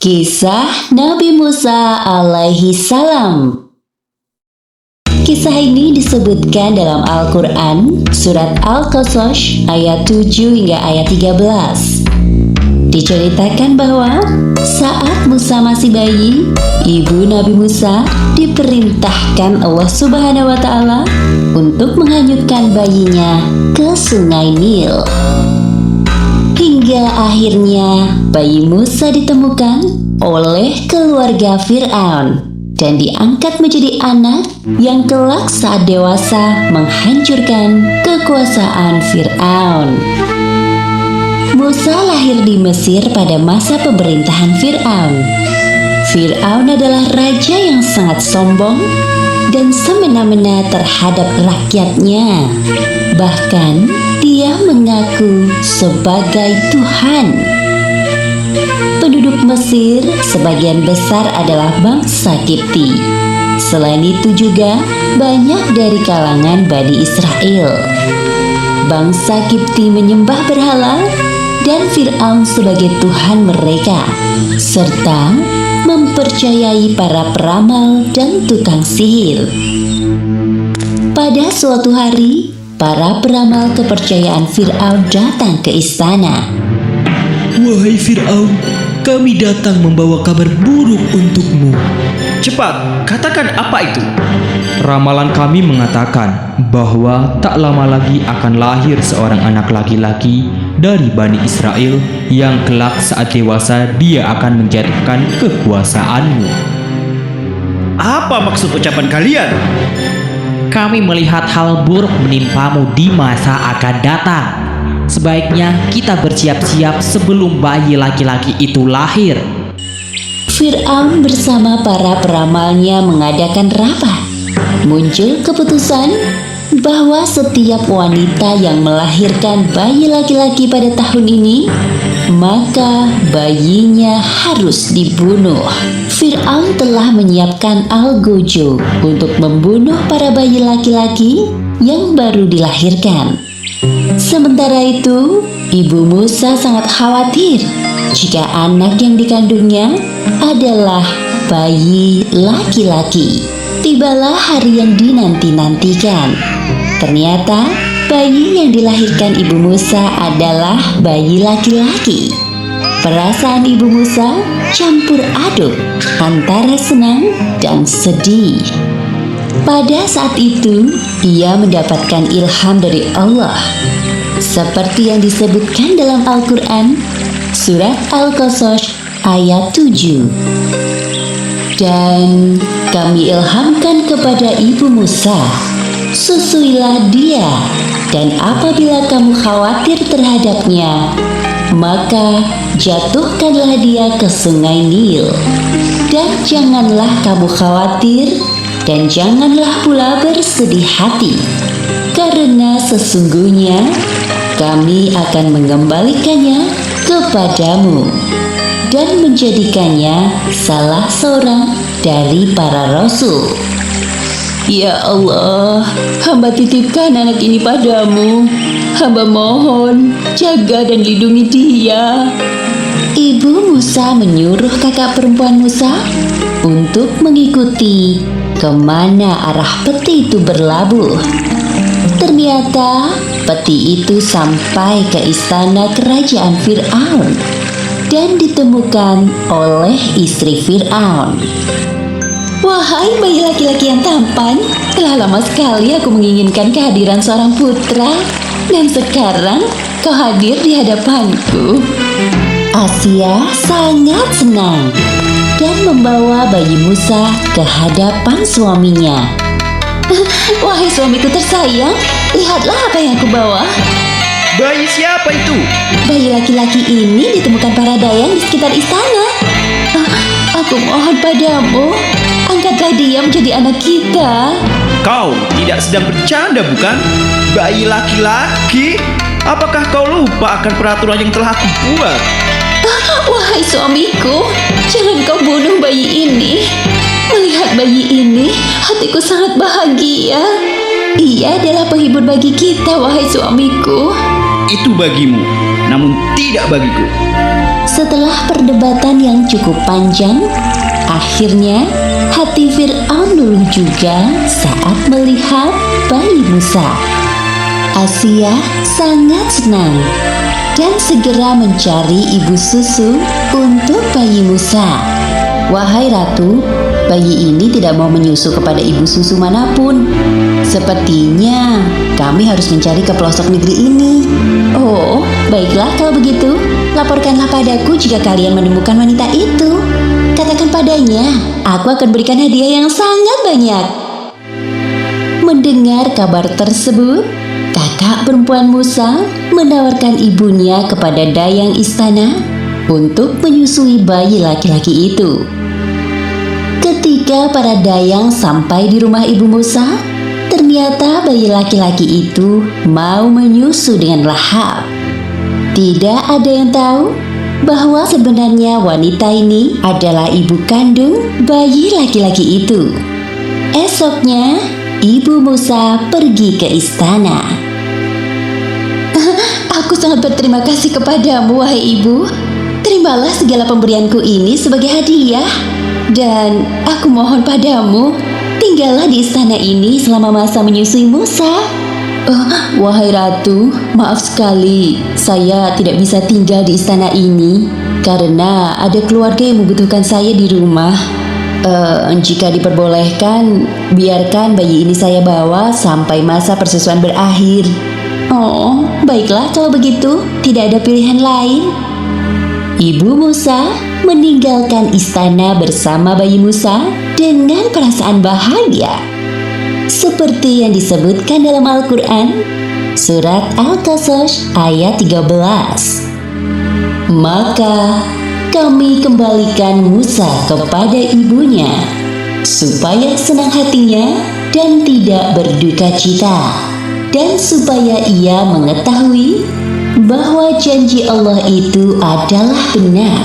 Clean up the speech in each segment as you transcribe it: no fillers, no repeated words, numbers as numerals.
Kisah Nabi Musa alaihi salam. Kisah ini disebutkan dalam Al-Quran, surat Al-Qasas ayat 7 hingga ayat 13. Diceritakan bahwa saat Musa masih bayi, ibu Nabi Musa diperintahkan Allah Subhanahu wa Ta'ala untuk menghanyutkan bayinya ke Sungai Nil. Hingga akhirnya bayi Musa ditemukan oleh keluarga Fir'aun dan diangkat menjadi anak yang kelak saat dewasa menghancurkan kekuasaan Fir'aun. Musa lahir di Mesir pada masa pemerintahan Fir'aun. Fir'aun adalah raja yang sangat sombong dan semena-mena terhadap rakyatnya. Bahkan dia mengaku sebagai Tuhan. Penduduk Mesir sebagian besar adalah bangsa Kipti. Selain itu juga banyak dari kalangan Bani Israel. Bangsa Kipti menyembah berhala dan Fir'aun sebagai Tuhan mereka, serta mempercayai para peramal dan tukang sihir. Pada suatu hari, para peramal kepercayaan Fir'aun datang ke istana. Wahai Fir'aun, kami datang membawa kabar buruk untukmu. Cepat, katakan apa itu? Ramalan kami mengatakan bahwa tak lama lagi akan lahir seorang anak laki-laki dari Bani Israel yang kelak saat dewasa dia akan menjatuhkan kekuasaanmu. Apa maksud ucapan kalian? Kami melihat hal buruk menimpamu di masa akan datang. Sebaiknya kita bersiap-siap sebelum bayi laki-laki itu lahir. Fir'aun bersama para peramalnya mengadakan rapat. Muncul keputusan bahwa setiap wanita yang melahirkan bayi laki-laki pada tahun ini, maka bayinya harus dibunuh. Fir'aun telah menyiapkan algojo untuk membunuh para bayi laki-laki yang baru dilahirkan. Sementara itu, ibu Musa sangat khawatir jika anak yang dikandungnya adalah bayi laki-laki. Tibalah hari yang dinanti-nantikan. Ternyata bayi yang dilahirkan ibu Musa adalah bayi laki-laki. Perasaan ibu Musa campur aduk antara senang dan sedih. Pada saat itu, ia mendapatkan ilham dari Allah. Seperti yang disebutkan dalam Al-Quran, surat Al-Qasas ayat 7. Dan kami ilhamkan kepada ibu Musa, susuilah dia, dan apabila kamu khawatir terhadapnya, maka jatuhkanlah dia ke Sungai Nil. Dan janganlah kamu khawatir, dan janganlah pula bersedih hati, karena sesungguhnya kami akan mengembalikannya kepadamu dan menjadikannya salah seorang dari para rasul. Ya Allah, hamba titipkan anak ini padamu. Hamba mohon, jaga dan lindungi dia. Ibu Musa menyuruh kakak perempuan Musa untuk mengikuti kemana arah peti itu berlabuh. Ternyata peti itu sampai ke istana kerajaan Fir'aun dan ditemukan oleh istri Fir'aun. Wahai bayi laki-laki yang tampan, telah lama sekali aku menginginkan kehadiran seorang putra, dan sekarang kau hadir di hadapanku. Asia sangat senang dan membawa bayi Musa ke hadapan suaminya. Wahai suamiku tersayang, lihatlah apa yang aku bawa. Bayi siapa itu? Bayi laki-laki ini ditemukan para dayang di sekitar istana. Aku mohon padamu, angkatlah dia menjadi anak kita. Kau tidak sedang bercanda bukan? Bayi laki-laki? Apakah kau lupa akan peraturan yang telah aku buat? Wahai suamiku, jangan kau bunuh bayi ini. Melihat bayi ini, hatiku sangat bahagia. Ia adalah penghibur bagi kita, wahai suamiku. Itu bagimu, namun tidak bagiku. Setelah perdebatan yang cukup panjang, akhirnya hati Fir'aun luluh juga saat melihat bayi Musa. Asia sangat senang dan segera mencari ibu susu untuk bayi Musa. Wahai ratu, bayi ini tidak mau menyusu kepada ibu susu manapun. Sepertinya kami harus mencari ke pelosok negeri ini. Oh, baiklah kalau begitu. Laporkanlah padaku jika kalian menemukan wanita itu. Katakan padanya, aku akan berikan hadiah yang sangat banyak. Mendengar kabar tersebut, kakak perempuan Musa menawarkan ibunya kepada dayang istana untuk menyusui bayi laki-laki itu. Ketika para dayang sampai di rumah ibu Musa, ternyata bayi laki-laki itu mau menyusu dengan lahap. Tidak ada yang tahu bahwa sebenarnya wanita ini adalah ibu kandung bayi laki-laki itu. Esoknya, ibu Musa pergi ke istana. Aku sangat berterima kasih kepadamu, wahai ibu. Terimalah segala pemberianku ini sebagai hadiah. Dan aku mohon padamu, tinggallah di istana ini selama masa menyusui Musa. Wahai ratu, maaf sekali, saya tidak bisa tinggal di istana ini karena ada keluarga yang membutuhkan saya di rumah. Jika diperbolehkan, biarkan bayi ini saya bawa sampai masa persusuan berakhir. Oh, baiklah kalau begitu, tidak ada pilihan lain. Ibu Musa meninggalkan istana bersama bayi Musa dengan perasaan bahagia. Seperti yang disebutkan dalam Al-Quran, Surat Al-Qasas ayat 13. Maka kami kembalikan Musa kepada ibunya, supaya senang hatinya dan tidak berduka cita, dan supaya ia mengetahui bahwa janji Allah itu adalah benar.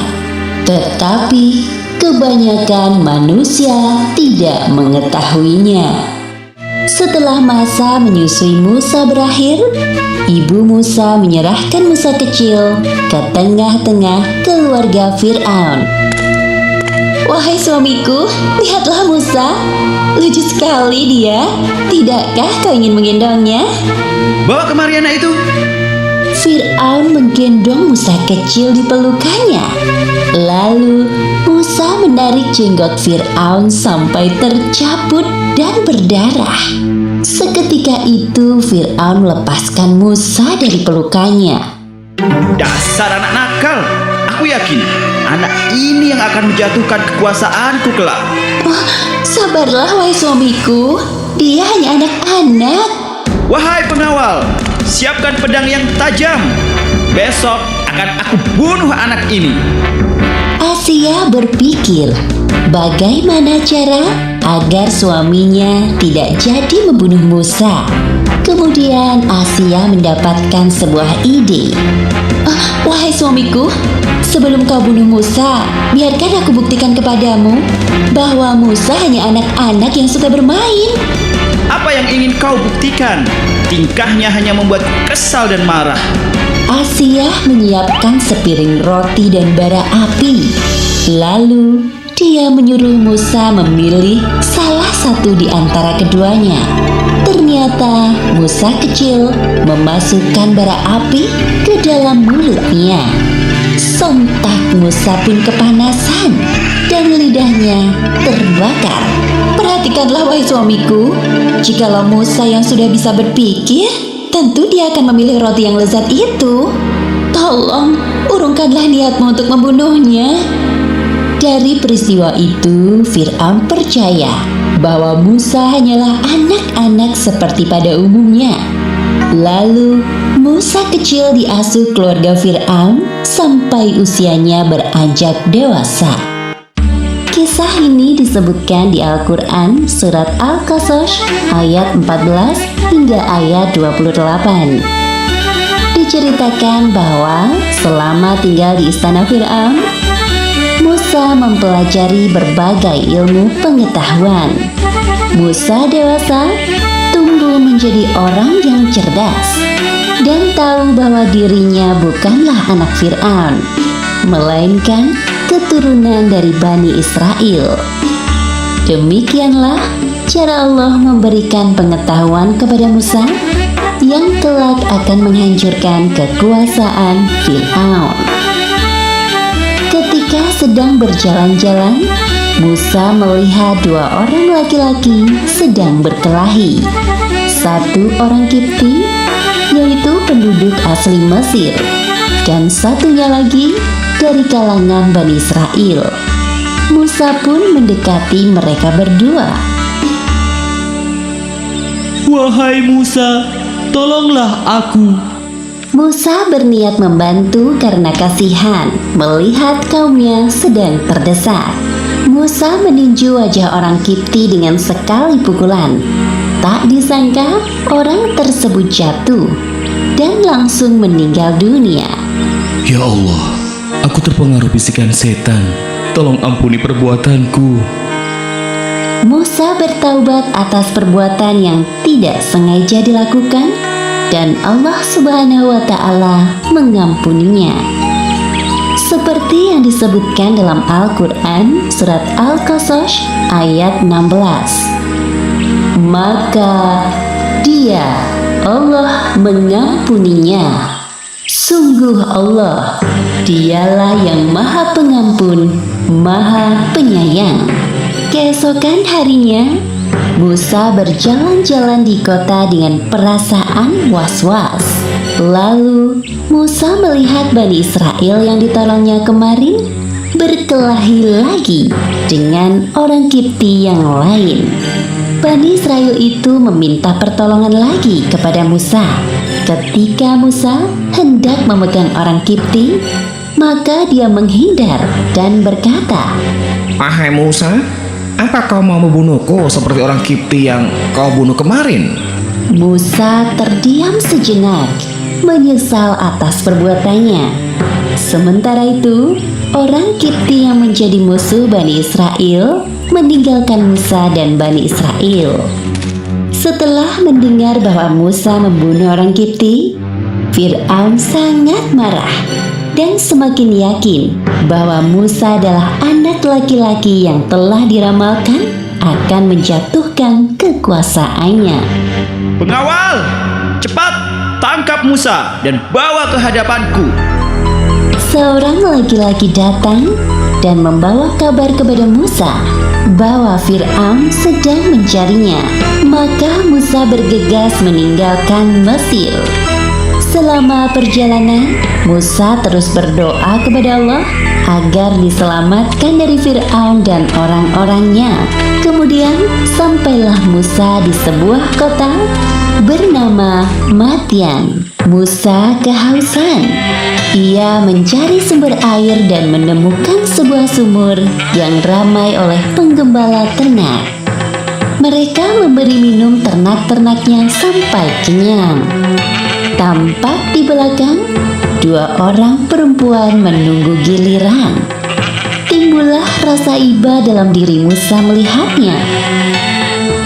Tetapi kebanyakan manusia tidak mengetahuinya. Setelah masa menyusui Musa berakhir, ibu Musa menyerahkan Musa kecil ke tengah-tengah keluarga Fir'aun. Wahai suamiku, lihatlah Musa. Lucu sekali dia. Tidakkah kau ingin menggendongnya? Bawa kemari anak itu. Fir'aun menggendong Musa kecil di pelukannya. Lalu Musa menarik jenggot Fir'aun sampai tercabut dan berdarah. Seketika itu Fir'aun melepaskan Musa dari pelukannya. Dasar anak nakal. Aku yakin anak ini yang akan menjatuhkan kekuasaanku kelak. Oh, sabarlah wahai suamiku. Dia hanya anak-anak. Wahai pengawal, siapkan pedang yang tajam. Besok akan aku bunuh anak ini. Asia berpikir bagaimana cara agar suaminya tidak jadi membunuh Musa. Kemudian Asia mendapatkan sebuah ide. Wahai suamiku, sebelum kau bunuh Musa, biarkan aku buktikan kepadamu bahwa Musa hanya anak-anak yang suka bermain. Apa yang ingin kau buktikan? Tingkahnya hanya membuat kesal dan marah. Asia menyiapkan sepiring roti dan bara api. Lalu dia menyuruh Musa memilih salah satu di antara keduanya. Ternyata Musa kecil memasukkan bara api ke dalam mulutnya. Sontak Musa pun kepanasan dan lidahnya terbakar. Perhatikanlah wahai suamiku, jikalau Musa yang sudah bisa berpikir, tentu dia akan memilih roti yang lezat itu. Tolong urungkanlah niatmu untuk membunuhnya. Dari peristiwa itu, Fir'aun percaya bahwa Musa hanyalah anak-anak seperti pada umumnya. Lalu, Musa kecil diasuh keluarga Fir'aun sampai usianya beranjak dewasa. Kisah ini disebutkan di Al-Quran Surat Al-Qasas ayat 14 hingga ayat 28. Diceritakan bahwa selama tinggal di istana Fir'aun, Musa mempelajari berbagai ilmu pengetahuan. Musa dewasa tumbuh menjadi orang yang cerdas dan tahu bahwa dirinya bukanlah anak Fir'aun. melainkan keturunan dari Bani Israel. Demikianlah cara Allah memberikan pengetahuan kepada Musa yang kelak akan menghancurkan kekuasaan Fir'aun. Ketika sedang berjalan-jalan, Musa melihat dua orang laki-laki sedang berkelahi. Satu orang Kipti, yaitu penduduk asli Mesir, dan satunya lagi dari kalangan Bani Israel. Musa pun mendekati mereka berdua. Wahai Musa, tolonglah aku. Musa berniat membantu karena kasihan melihat kaumnya sedang terdesak. Musa meninju wajah orang Kipti dengan sekali pukulan. Tak disangka orang tersebut jatuh dan langsung meninggal dunia. Ya Allah, aku terpengaruh bisikan setan. Tolong ampuni perbuatanku. Musa bertaubat atas perbuatan yang tidak sengaja dilakukan dan Allah Subhanahu wa Ta'ala mengampuninya. Seperti yang disebutkan dalam Al-Quran surat Al-Qasas ayat 16. Maka Dia, Allah, mengampuninya. Sungguh Allah, Dialah yang Maha Pengampun, Maha Penyayang. Keesokan harinya, Musa berjalan-jalan di kota dengan perasaan was-was. Lalu Musa melihat Bani Israel yang ditolongnya kemarin berkelahi lagi dengan orang Kipti yang lain. Bani Israel itu meminta pertolongan lagi kepada Musa. Ketika Musa hendak memegang orang Kipti, maka dia menghindar dan berkata, Wahai Musa, apa kau mau membunuhku seperti orang Kipti yang kau bunuh kemarin? Musa terdiam sejenak, menyesal atas perbuatannya. Sementara itu, orang Kipti yang menjadi musuh Bani Israel meninggalkan Musa dan Bani Israel. Setelah mendengar bahwa Musa membunuh orang Kipti, Fir'aun sangat marah dan semakin yakin bahwa Musa adalah anak laki-laki yang telah diramalkan akan menjatuhkan kekuasaannya. Pengawal, cepat tangkap Musa dan bawa ke hadapanku. Seorang laki-laki datang dan membawa kabar kepada Musa bahwa Fir'aun sedang mencarinya. Maka Musa bergegas meninggalkan Mesir. Selama perjalanan, Musa terus berdoa kepada Allah agar diselamatkan dari Fir'aun dan orang-orangnya. Kemudian sampailah Musa di sebuah kota bernama Madian. Musa kehausan. Ia mencari sumber air dan menemukan sebuah sumur yang ramai oleh penggembala ternak. Mereka memberi minum ternak-ternaknya sampai kenyang. Tampak di belakang, dua orang perempuan menunggu giliran. Timbullah rasa iba dalam diri Musa melihatnya.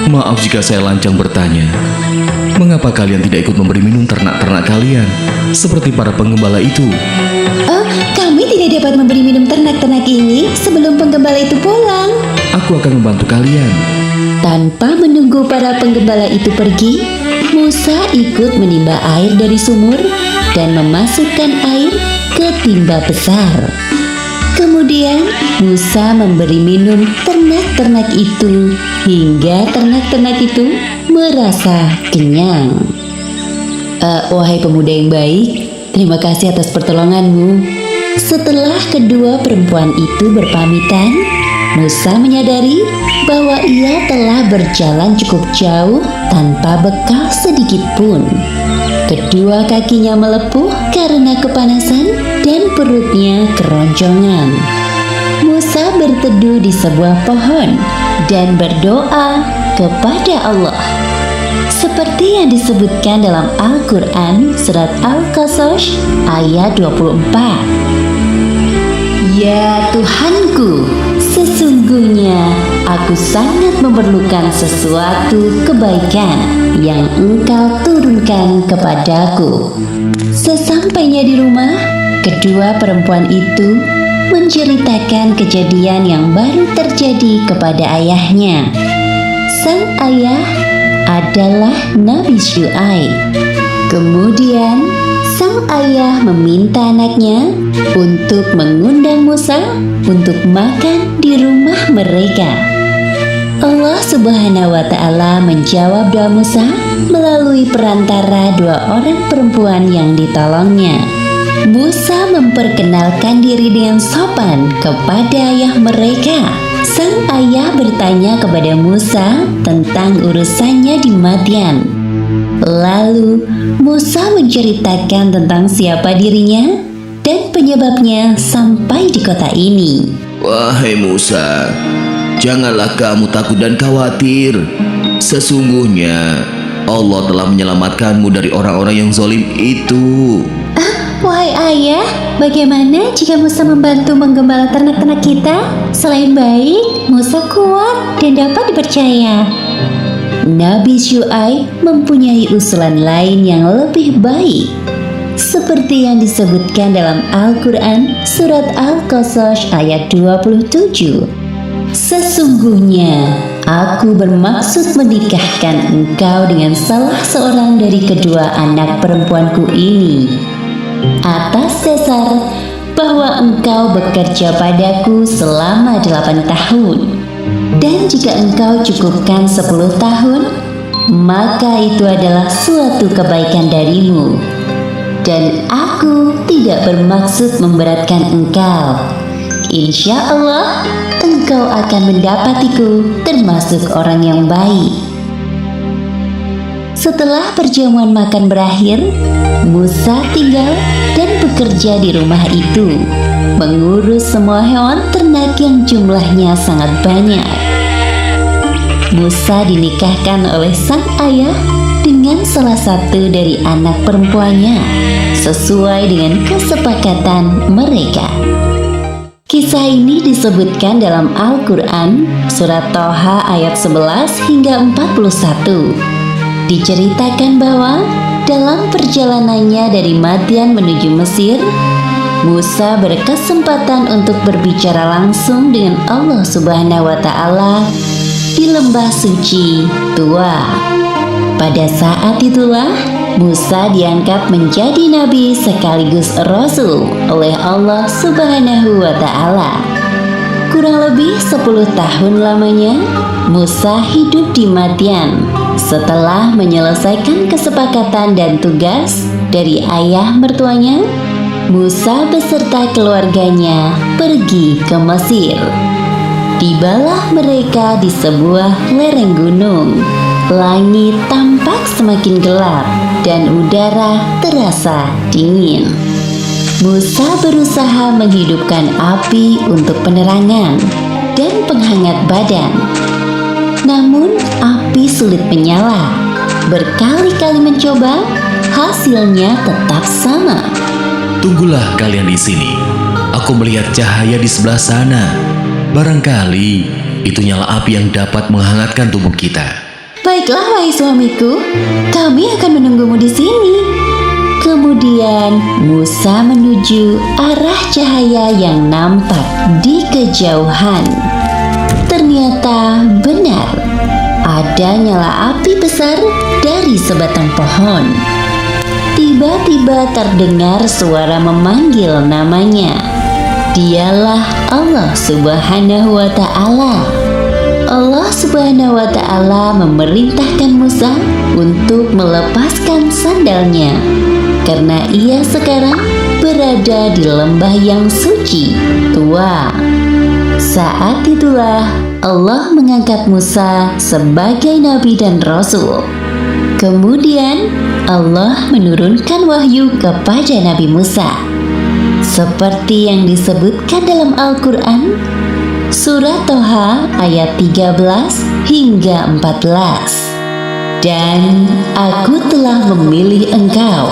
Maaf jika saya lancang bertanya. Mengapa kalian tidak ikut memberi minum ternak-ternak kalian seperti para penggembala itu? Oh, kami tidak dapat memberi minum ternak-ternak ini sebelum penggembala itu pulang. Aku akan membantu kalian. Tanpa menunggu para penggembala itu pergi, Musa ikut menimba air dari sumur dan memasukkan air ke timba besar. Kemudian Musa memberi minum ternak-ternak itu hingga ternak-ternak itu merasa kenyang. Wahai pemuda yang baik, terima kasih atas pertolonganmu. Setelah kedua perempuan itu berpamitan, Musa menyadari bahwa ia telah berjalan cukup jauh tanpa bekal sedikit pun. Kedua kakinya melepuh karena kepanasan dan perutnya keroncongan. Musa berteduh di sebuah pohon dan berdoa kepada Allah. Seperti yang disebutkan dalam Al-Quran surat Al-Qasas ayat 24. Ya Tuhanku, sesungguhnya aku sangat memerlukan sesuatu kebaikan yang Engkau turunkan kepadaku. Sesampainya di rumah, Kedua perempuan itu menceritakan kejadian yang baru terjadi kepada ayahnya. Sang ayah adalah Nabi Syuaib. Kemudian sang ayah meminta anaknya untuk mengundang Musa untuk makan di rumah mereka. Allah Subhanahu wa Ta'ala menjawab doa Musa melalui perantara dua orang perempuan yang ditolongnya. Musa memperkenalkan diri dengan sopan kepada ayah mereka. Sang ayah bertanya kepada Musa tentang urusannya di Madian. Lalu Musa menceritakan tentang siapa dirinya dan penyebabnya sampai di kota ini. Wahai Musa, janganlah kamu takut dan khawatir. Sesungguhnya Allah telah menyelamatkanmu dari orang-orang yang zalim itu. Wahai ayah, bagaimana jika Musa membantu menggembala ternak-ternak kita? Selain baik, Musa kuat dan dapat dipercaya. Nabi Syuaib mempunyai usulan lain yang lebih baik, seperti yang disebutkan dalam Al-Quran surat Al-Qasas ayat 27. Sesungguhnya aku bermaksud menikahkan engkau dengan salah seorang dari kedua anak perempuanku ini, atas dasar bahwa engkau bekerja padaku selama 8 tahun. Dan jika engkau cukupkan 10 tahun, maka itu adalah suatu kebaikan darimu. Dan aku tidak bermaksud memberatkan engkau. Insya Allah, engkau akan mendapatiku termasuk orang yang baik. Setelah perjamuan makan berakhir, Musa tinggal dan bekerja di rumah itu, mengurus semua hewan ternak yang jumlahnya sangat banyak. Musa dinikahkan oleh sang ayah dengan salah satu dari anak perempuannya, sesuai dengan kesepakatan mereka. Kisah ini disebutkan dalam Al-Quran, surat Toha ayat 11 hingga 41. Diceritakan bahwa dalam perjalanannya dari Madian menuju Mesir, Musa berkesempatan untuk berbicara langsung dengan Allah Subhanahu wa Ta'ala di lembah suci Tua. Pada saat itulah Musa diangkat menjadi nabi sekaligus rasul oleh Allah Subhanahu wa Ta'ala. Kurang lebih 10 tahun lamanya Musa hidup di Madian setelah menyelesaikan kesepakatan dan tugas dari ayah mertuanya. Musa beserta keluarganya pergi ke Mesir. Tibalah mereka di sebuah lereng gunung. Langit tampak semakin gelap dan udara terasa dingin. Musa berusaha menghidupkan api untuk penerangan dan penghangat badan. Namun api sulit menyala. Berkali-kali mencoba, hasilnya tetap sama. Tunggulah kalian di sini. Aku melihat cahaya di sebelah sana. Barangkali itu nyala api yang dapat menghangatkan tubuh kita. Baiklah, wahai suamiku, kami akan menunggumu di sini. Kemudian Musa menuju arah cahaya yang nampak di kejauhan. Ternyata benar, ada nyala api besar dari sebatang pohon. Tiba-tiba terdengar suara memanggil namanya. Dialah Allah Subhanahu wa Ta'ala. Allah Subhanahu wa Ta'ala memerintahkan Musa untuk melepaskan sandalnya, karena ia sekarang berada di lembah yang suci Tua. Saat itulah Allah mengangkat Musa sebagai nabi dan rasul. Kemudian Allah menurunkan wahyu kepada Nabi Musa, seperti yang disebutkan dalam Al-Quran, surat Toha ayat 13 hingga 14. Dan aku telah memilih engkau,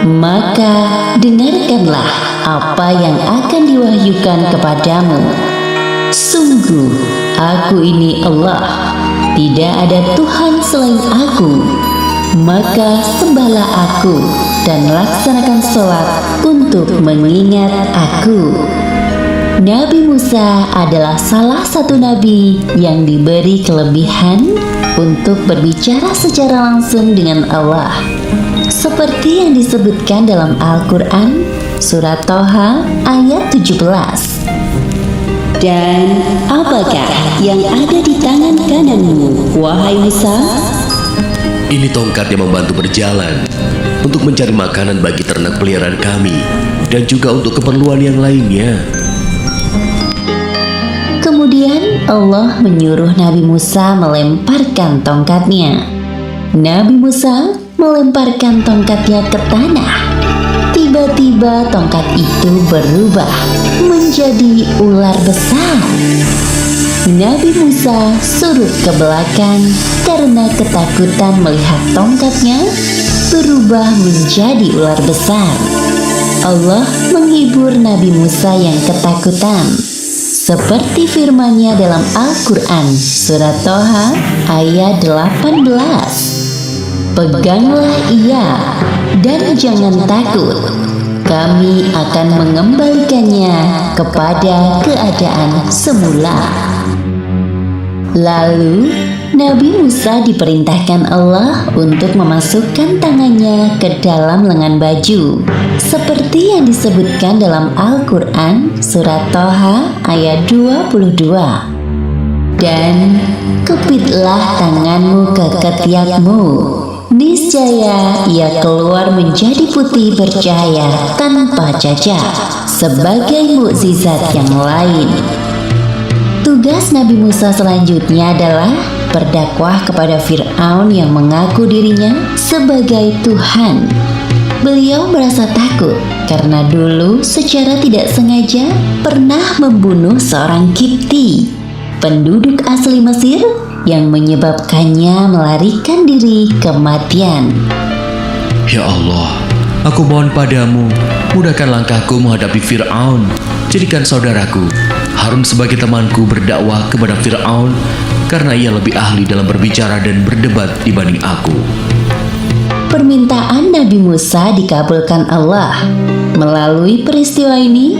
maka dengarkanlah apa yang akan diwahyukan kepadamu. Sungguh, aku ini Allah, tidak ada Tuhan selain aku. Maka sembahlah aku dan laksanakan sholat untuk mengingat aku. Nabi Musa adalah salah satu nabi yang diberi kelebihan untuk berbicara secara langsung dengan Allah. Seperti yang disebutkan dalam Al-Quran, Surat Toha ayat 17. Dan apakah yang ada di tangan kananmu, wahai Musa? Ini tongkat yang membantu berjalan untuk mencari makanan bagi ternak peliharaan kami dan juga untuk keperluan yang lainnya. Kemudian Allah menyuruh Nabi Musa melemparkan tongkatnya. Nabi Musa melemparkan tongkatnya ke tanah. Tiba-tiba tongkat itu berubah menjadi ular besar. Nabi Musa surut ke belakang karena ketakutan melihat tongkatnya berubah menjadi ular besar. Allah menghibur Nabi Musa yang ketakutan. Seperti firman-Nya dalam Al-Quran, Surat Toha ayat 18. Peganglah ia dan jangan takut. Kami akan mengembalikannya kepada keadaan semula. Lalu, Nabi Musa diperintahkan Allah untuk memasukkan tangannya ke dalam lengan baju, seperti yang disebutkan dalam Al-Quran Surat Toha ayat 22. Dan kepitlah tanganmu ke ketiakmu. Niscaya ia keluar menjadi putih bercahaya tanpa cacat, sebagai mukjizat yang lain. Tugas Nabi Musa selanjutnya adalah berdakwah kepada Fir'aun yang mengaku dirinya sebagai Tuhan. Beliau merasa takut karena dulu secara tidak sengaja pernah membunuh seorang Kipti, penduduk asli Mesir, yang menyebabkannya melarikan diri kematian. Ya Allah, aku mohon padamu, mudahkan langkahku menghadapi Fir'aun. Jadikan saudaraku Harun sebagai temanku berdakwah kepada Fir'aun, karena ia lebih ahli dalam berbicara dan berdebat dibanding aku. Permintaan Nabi Musa dikabulkan Allah. Melalui peristiwa ini,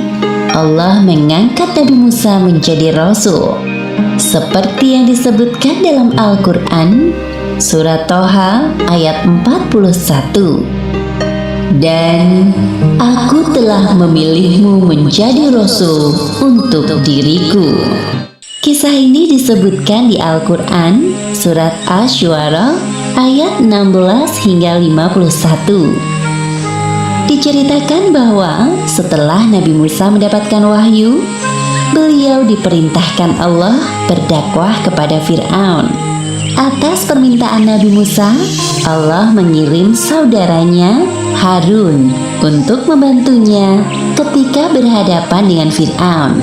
Allah mengangkat Nabi Musa menjadi Rasul, seperti yang disebutkan dalam Al-Quran, Surat Toha ayat 41. Dan aku telah memilihmu menjadi Rasul untuk diriku. Kisah ini disebutkan di Al-Quran, Surat Asy-Syu'ara ayat 16 hingga 51. Diceritakan bahwa setelah Nabi Musa mendapatkan wahyu, beliau diperintahkan Allah berdakwah kepada Fir'aun. Atas permintaan Nabi Musa, Allah mengirim saudaranya Harun untuk membantunya ketika berhadapan dengan Fir'aun.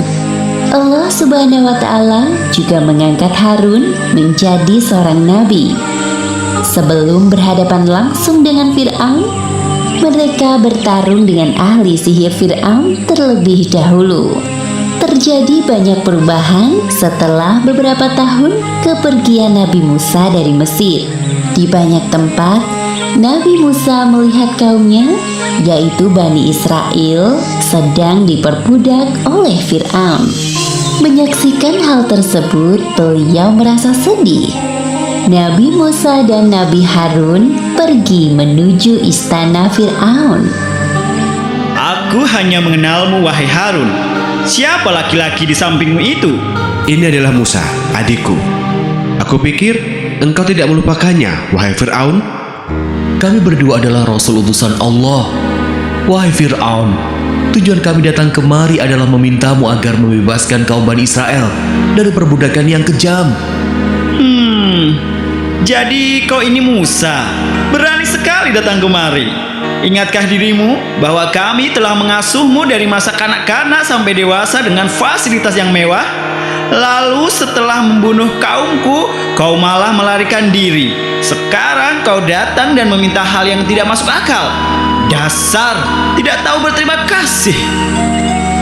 Allah Subhanahu wa Ta'ala juga mengangkat Harun menjadi seorang nabi. Sebelum berhadapan langsung dengan Fir'aun, mereka bertarung dengan ahli sihir Fir'aun terlebih dahulu. Terjadi banyak perubahan setelah beberapa tahun kepergian Nabi Musa dari Mesir. Di banyak tempat, Nabi Musa melihat kaumnya, yaitu Bani Israel, sedang diperbudak oleh Fir'aun. Menyaksikan hal tersebut, beliau merasa sedih. Nabi Musa dan Nabi Harun pergi menuju istana Fir'aun. Aku hanya mengenalmu, wahai Harun. Siapa laki-laki di sampingmu itu? Ini adalah Musa, adikku. Aku pikir engkau tidak melupakannya, wahai Fir'aun. Kami berdua adalah Rasul utusan Allah. Wahai Fir'aun, tujuan kami datang kemari adalah memintamu agar membebaskan kaum Bani Israel dari perbudakan yang kejam. Jadi kau ini Musa, berani sekali datang kemari. Ingatkah dirimu bahwa kami telah mengasuhmu dari masa kanak-kanak sampai dewasa dengan fasilitas yang mewah? Lalu setelah membunuh kaumku, kau malah melarikan diri. Sekarang kau datang dan meminta hal yang tidak masuk akal. Dasar tidak tahu berterima kasih.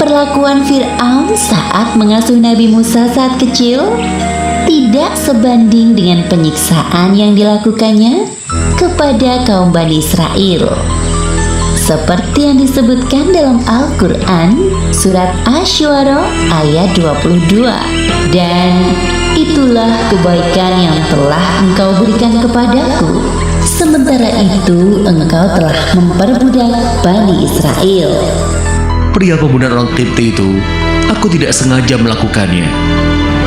Perlakuan Fir'aun saat mengasuh Nabi Musa saat kecil tidak sebanding dengan penyiksaan yang dilakukannya kepada kaum Bani Israel. Seperti yang disebutkan dalam Al-Quran, surat Asy-Syu'ara ayat 22. Dan itulah kebaikan yang telah engkau berikan kepadaku. Sementara itu engkau telah memperbudak Bani Israel. Pria pembunuhan orang Kipti itu, aku tidak sengaja melakukannya.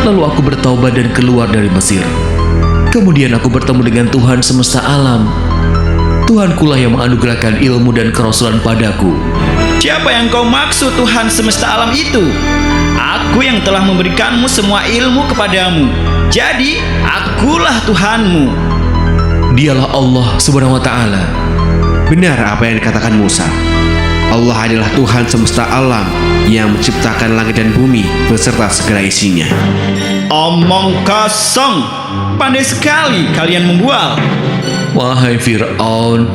Lalu aku bertaubat dan keluar dari Mesir. Kemudian aku bertemu dengan Tuhan semesta alam. Tuhankulah yang menganugerahkan ilmu dan kerasulan padaku. Siapa yang kau maksud Tuhan semesta alam itu? Aku yang telah memberikanmu semua ilmu kepadamu. Jadi, akulah Tuhanmu. Dialah Allah Subhanahu wa Ta'ala. Benar apa yang dikatakan Musa. Allah adalah Tuhan semesta alam yang menciptakan langit dan bumi beserta segala isinya. Omong kosong. Pandai sekali kalian membual. Wahai Fir'aun,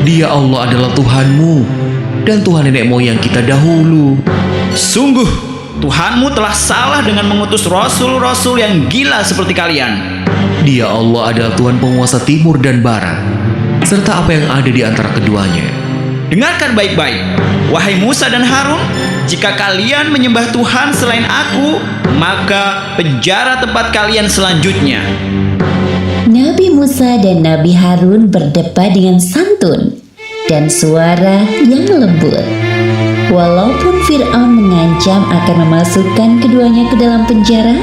Dia Allah adalah Tuhanmu dan Tuhan nenek moyang kita dahulu. Sungguh, Tuhanmu telah salah dengan mengutus rasul-rasul yang gila seperti kalian. Dia Allah adalah Tuhan penguasa timur dan barat, serta apa yang ada di antara keduanya. Dengarkan baik-baik, wahai Musa dan Harun, jika kalian menyembah Tuhan selain aku, maka penjara tempat kalian selanjutnya. Nabi Musa dan Nabi Harun berdebat dengan santun dan suara yang lembut. Walaupun Fir'aun mengancam akan memasukkan keduanya ke dalam penjara,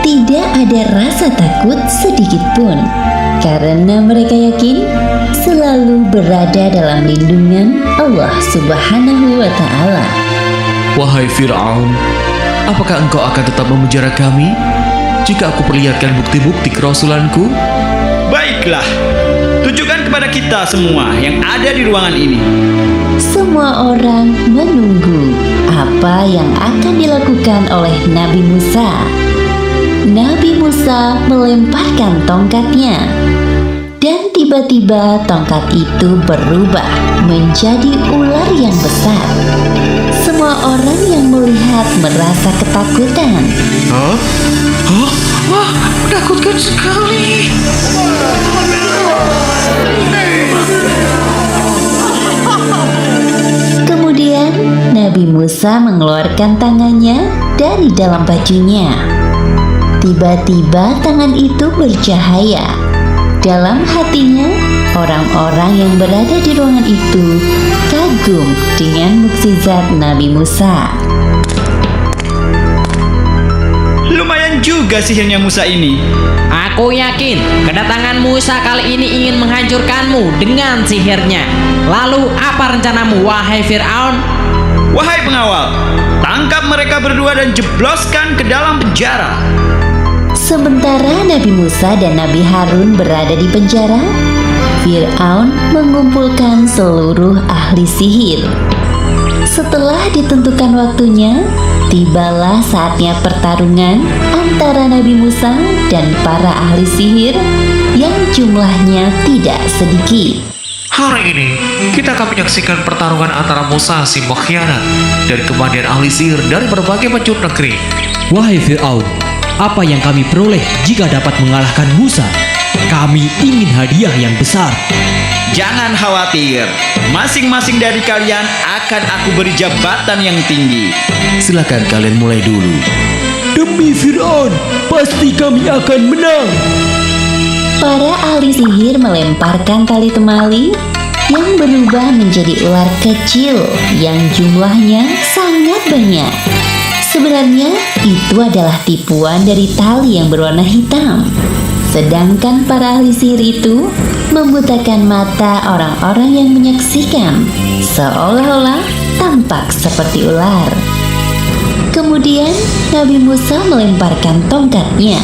tidak ada rasa takut sedikit pun, karena mereka yakin selalu berada dalam lindungan Allah Subhanahu wa Ta'ala. Wahai Fir'aun, apakah engkau akan tetap memenjara kami jika aku perlihatkan bukti-bukti kerasulanku? Baiklah, tunjukkan kepada kita semua yang ada di ruangan ini. Semua orang menunggu apa yang akan dilakukan oleh Nabi Musa. Nabi Musa melemparkan tongkatnya, dan tiba-tiba tongkat itu berubah menjadi ular yang besar. Semua orang yang melihat merasa ketakutan. Wah, menakutkan sekali. Kemudian Nabi Musa mengeluarkan tangannya dari dalam bajunya. Tiba-tiba tangan itu bercahaya. Dalam hatinya, orang-orang yang berada di ruangan itu kagum dengan mukjizat Nabi Musa. Lumayan juga sihirnya Musa ini. Aku yakin kedatangan Musa kali ini ingin menghancurkanmu dengan sihirnya. Lalu apa rencanamu, wahai Fir'aun? Wahai pengawal, tangkap mereka berdua dan jebloskan ke dalam penjara. Sementara Nabi Musa dan Nabi Harun berada di penjara, Fir'aun mengumpulkan seluruh ahli sihir. Setelah ditentukan waktunya, tibalah saatnya pertarungan antara Nabi Musa dan para ahli sihir yang jumlahnya tidak sedikit. Hari ini kita akan menyaksikan pertarungan antara Musa si pengkhianat dan kemudian ahli sihir dari berbagai penjuru negeri. Wahai Fir'aun, apa yang kami peroleh jika dapat mengalahkan Musa? Kami ingin hadiah yang besar. Jangan khawatir, masing-masing dari kalian akan aku beri jabatan yang tinggi. Silakan kalian mulai dulu. Demi Fir'aun, pasti kami akan menang. Para ahli sihir melemparkan tali temali yang berubah menjadi ular kecil yang jumlahnya sangat banyak. Sebenarnya itu adalah tipuan dari tali yang berwarna hitam. Sedangkan para ahli sihir itu membutakan mata orang-orang yang menyaksikan, seolah-olah tampak seperti ular. Kemudian Nabi Musa melemparkan tongkatnya.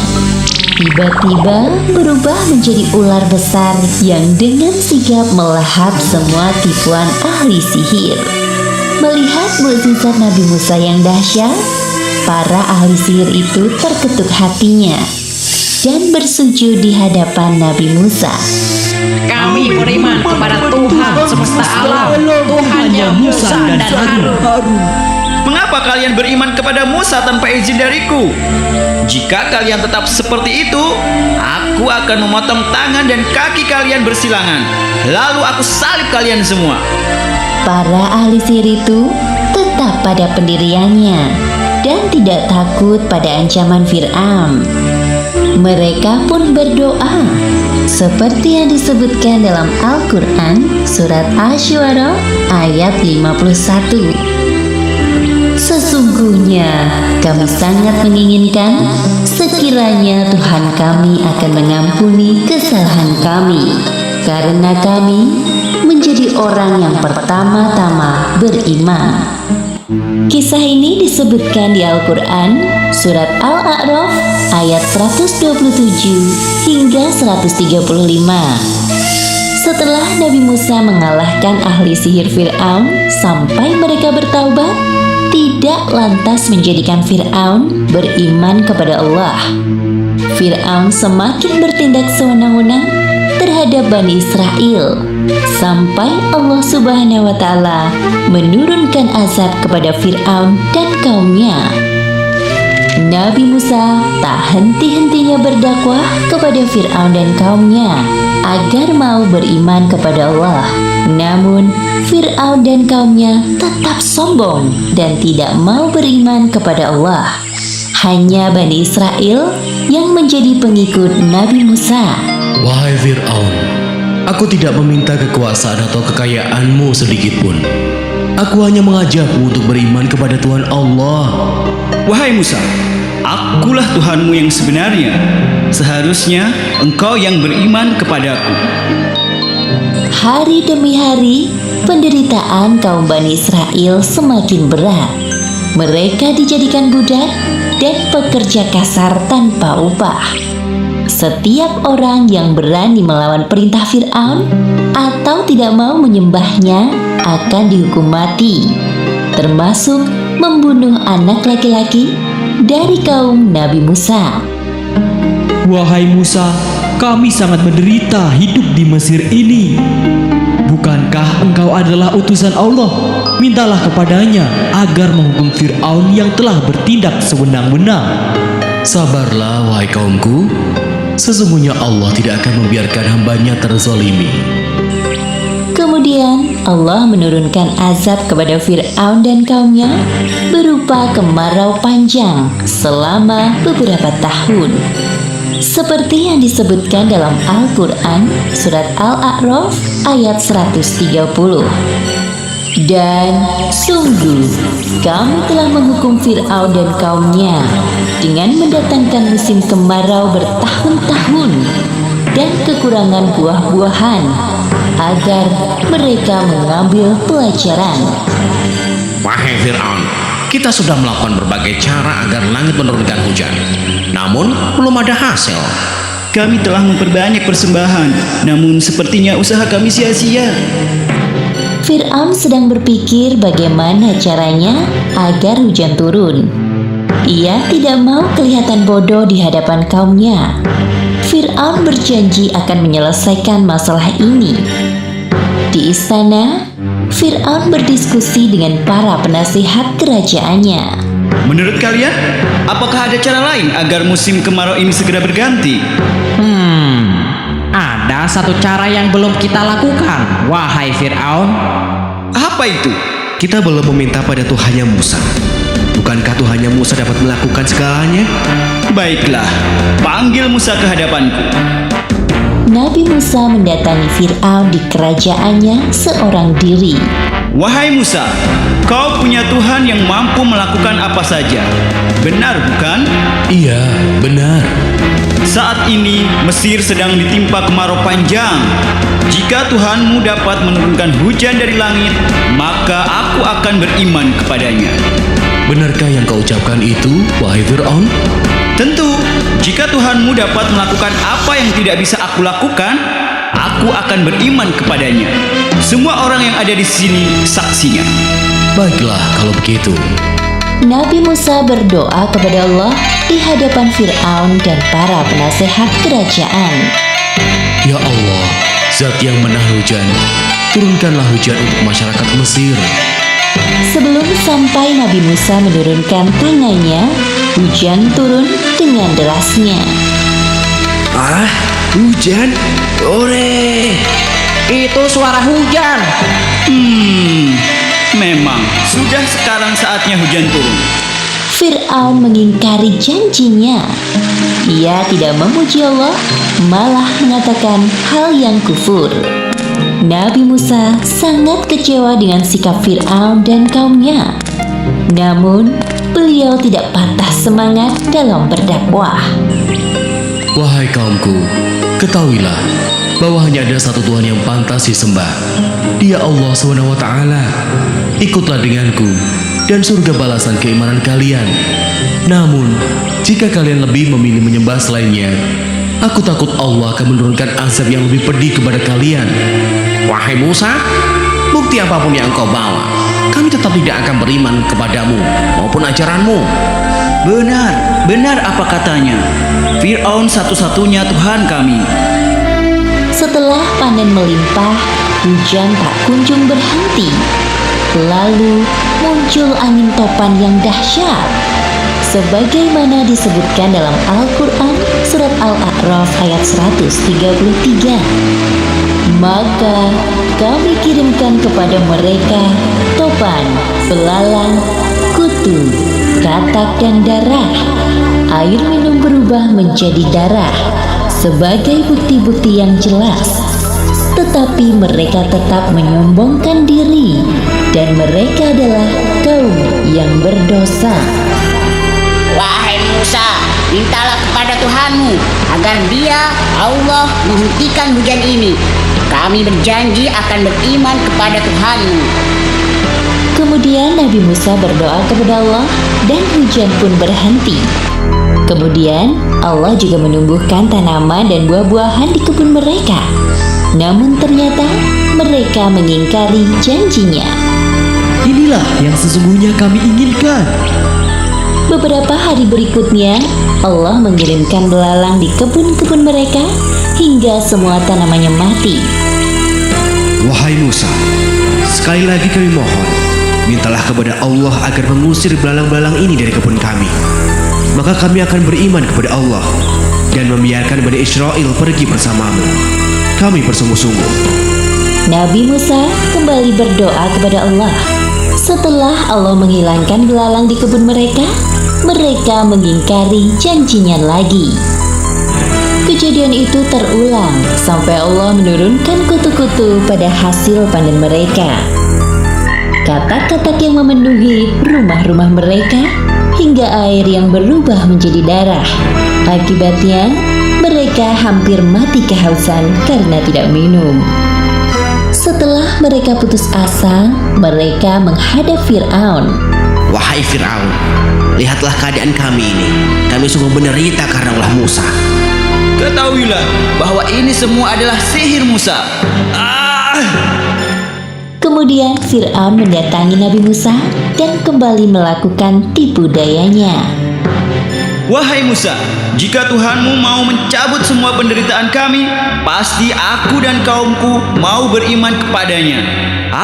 Tiba-tiba berubah menjadi ular besar yang dengan sigap melahap semua tipuan ahli sihir. Melihat mukjizat Nabi Musa yang dahsyat, para ahli sihir itu terketuk hatinya dan bersujud di hadapan Nabi Musa. Kami beriman kepada Tuhan semesta alam, Tuhannya Musa dan Harun. Mengapa Mengapa kalian beriman kepada Musa tanpa izin dariku? Jika kalian tetap seperti itu, aku akan memotong tangan dan kaki kalian bersilangan. Lalu aku salib kalian semua. Para ahli sihir itu tetap pada pendiriannya dan tidak takut pada ancaman Fir'aun. Mereka pun berdoa seperti yang disebutkan dalam Al-Quran surat Asy-Syu'ara ayat 51. Sesungguhnya kami sangat menginginkan sekiranya Tuhan kami akan mengampuni kesalahan kami, karena kami menjadi orang yang pertama-tama beriman. Kisah ini disebutkan di Al-Quran surat Al-A'raf ayat 127 hingga 135. Setelah Nabi Musa mengalahkan ahli sihir Fir'aun sampai mereka bertaubat, tidak lantas menjadikan Fir'aun beriman kepada Allah. Fir'aun semakin bertindak sewenang-wenang terhadap Bani Israel sampai Allah Subhanahu wa Ta'ala menurunkan azab kepada Fir'aun dan kaumnya. Nabi Musa tak henti-hentinya berdakwah kepada Fir'aun dan kaumnya agar mau beriman kepada Allah. Namun Fir'aun dan kaumnya tetap sombong dan tidak mau beriman kepada Allah. Hanya Bani Israel yang menjadi pengikut Nabi Musa. Wahai Fir'aun, aku tidak meminta kekuasaan atau kekayaanmu sedikitpun. Aku hanya mengajakmu untuk beriman kepada Tuhan Allah. Wahai Musa, akulah Tuhanmu yang sebenarnya. Seharusnya engkau yang beriman kepadaku. Hari demi hari, penderitaan kaum Bani Israel semakin berat. Mereka dijadikan budak dan pekerja kasar tanpa upah. Setiap orang yang berani melawan perintah Fir'aun atau tidak mau menyembahnya akan dihukum mati, termasuk membunuh anak laki-laki dari kaum Nabi Musa. Wahai Musa, kami sangat menderita hidup di Mesir ini. Bukankah engkau adalah utusan Allah? Mintalah kepadanya agar menghukum Fir'aun yang telah bertindak sewenang-wenang. Sabarlah wahai kaumku, sesungguhnya Allah tidak akan membiarkan hambanya terzalimi. Kemudian Allah menurunkan azab kepada Fir'aun dan kaumnya berupa kemarau panjang selama beberapa tahun. Seperti yang disebutkan dalam Al-Quran surat Al-A'raf ayat 130. Dan sungguh kami telah menghukum Fir'aun dan kaumnya dengan mendatangkan musim kemarau bertahun-tahun dan kekurangan buah-buahan agar mereka mengambil pelajaran. Wahai Fir'aun, kita sudah melakukan berbagai cara agar langit menurunkan hujan, namun belum ada hasil. Kami telah memperbanyak persembahan, namun sepertinya usaha kami sia-sia. Fir'aun sedang berpikir bagaimana caranya agar hujan turun. Ia tidak mau kelihatan bodoh di hadapan kaumnya. Fir'aun berjanji akan menyelesaikan masalah ini. Di istana, Fir'aun berdiskusi dengan para penasihat kerajaannya. Menurut kalian, apakah ada cara lain agar musim kemarau ini segera berganti? Ada satu cara yang belum kita lakukan, wahai Fir'aun. Apa itu? Kita belum meminta pada Tuhannya Musa. Bukankah Tuhannya Musa dapat melakukan segalanya? Baiklah, panggil Musa ke hadapanku. Nabi Musa mendatangi Fir'aun di kerajaannya seorang diri. Wahai Musa, kau punya Tuhan yang mampu melakukan apa saja. Benar bukan? Iya, benar. Saat ini Mesir sedang ditimpa kemarau panjang. Jika Tuhanmu dapat menurunkan hujan dari langit, maka aku akan beriman kepadanya. Benarkah yang kau ucapkan itu, wahai Fir'aun? Tentu, jika Tuhanmu dapat melakukan apa yang tidak bisa aku lakukan, aku akan beriman kepadanya. Semua orang yang ada di sini saksinya. Baiklah kalau begitu. Nabi Musa berdoa kepada Allah di hadapan Fir'aun dan para penasehat kerajaan. Ya Allah, Zat yang menahan hujan, turunkanlah hujan untuk masyarakat Mesir. Sebelum sampai Nabi Musa menurunkan tangannya, hujan turun dengan derasnya. Ah, hujan? Ore! Itu suara hujan. Memang sudah sekarang saatnya hujan turun. Fir'aun mengingkari janjinya. Ia tidak memuji Allah, malah mengatakan hal yang kufur. Nabi Musa sangat kecewa dengan sikap Fir'aun dan kaumnya. Namun, beliau tidak patah semangat dalam berdakwah. Wahai kaumku, ketahuilah bahwa hanya ada satu Tuhan yang pantas disembah. Dia Allah SWT. Ikutlah denganku dan surga balasan keimanan kalian. Namun, jika kalian lebih memilih menyembah selainnya, aku takut Allah akan menurunkan azab yang lebih pedih kepada kalian. Wahai Musa, bukti apapun yang engkau bawa, kami tetap tidak akan beriman kepadamu maupun ajaranmu. Benar apa katanya. Fir'aun satu-satunya Tuhan kami. Setelah panen melimpah, hujan tak kunjung berhenti. Lalu muncul angin topan yang dahsyat. Sebagaimana disebutkan dalam Al-Quran Surat Al-A'raf ayat 133. Maka kami kirimkan kepada mereka topan, belalang, kutu, katak dan darah. Air minum berubah menjadi darah sebagai bukti-bukti yang jelas. Tetapi mereka tetap menyombongkan diri dan mereka adalah kaum yang berdosa. Wahai Musa, mintalah kepada Tuhanmu agar Dia, Allah, menghentikan hujan ini. Kami berjanji akan beriman kepada Tuhanmu. Kemudian Nabi Musa berdoa kepada Allah dan hujan pun berhenti. Kemudian Allah juga menumbuhkan tanaman dan buah-buahan di kebun mereka. Namun ternyata mereka mengingkari janjinya. Inilah yang sesungguhnya kami inginkan. Beberapa hari berikutnya, Allah mengirimkan belalang di kebun-kebun mereka hingga semua tanamannya mati. Wahai Musa, sekali lagi kami mohon, mintalah kepada Allah agar mengusir belalang-belalang ini dari kebun kami. Maka kami akan beriman kepada Allah dan membiarkan Bani Israel pergi bersamamu. Kami bersungguh-sungguh. Nabi Musa kembali berdoa kepada Allah. Setelah Allah menghilangkan belalang di kebun mereka, mereka mengingkari janjinya lagi. Kejadian itu terulang sampai Allah menurunkan kutu-kutu pada hasil panen mereka. Katak-katak yang memenuhi rumah-rumah mereka hingga air yang berubah menjadi darah. Akibatnya, mereka hampir mati kehausan karena tidak minum. Setelah mereka putus asa, mereka menghadap Fir'aun. Wahai Fir'aun, lihatlah keadaan kami ini. Kami sungguh menderita karena ulah Musa. Ketahuilah bahwa ini semua adalah sihir Musa. Kemudian Fir'aun mendatangi Nabi Musa dan kembali melakukan tipu dayanya. Wahai Musa, jika Tuhanmu mau mencabut semua penderitaan kami, pasti aku dan kaumku mau beriman kepadanya.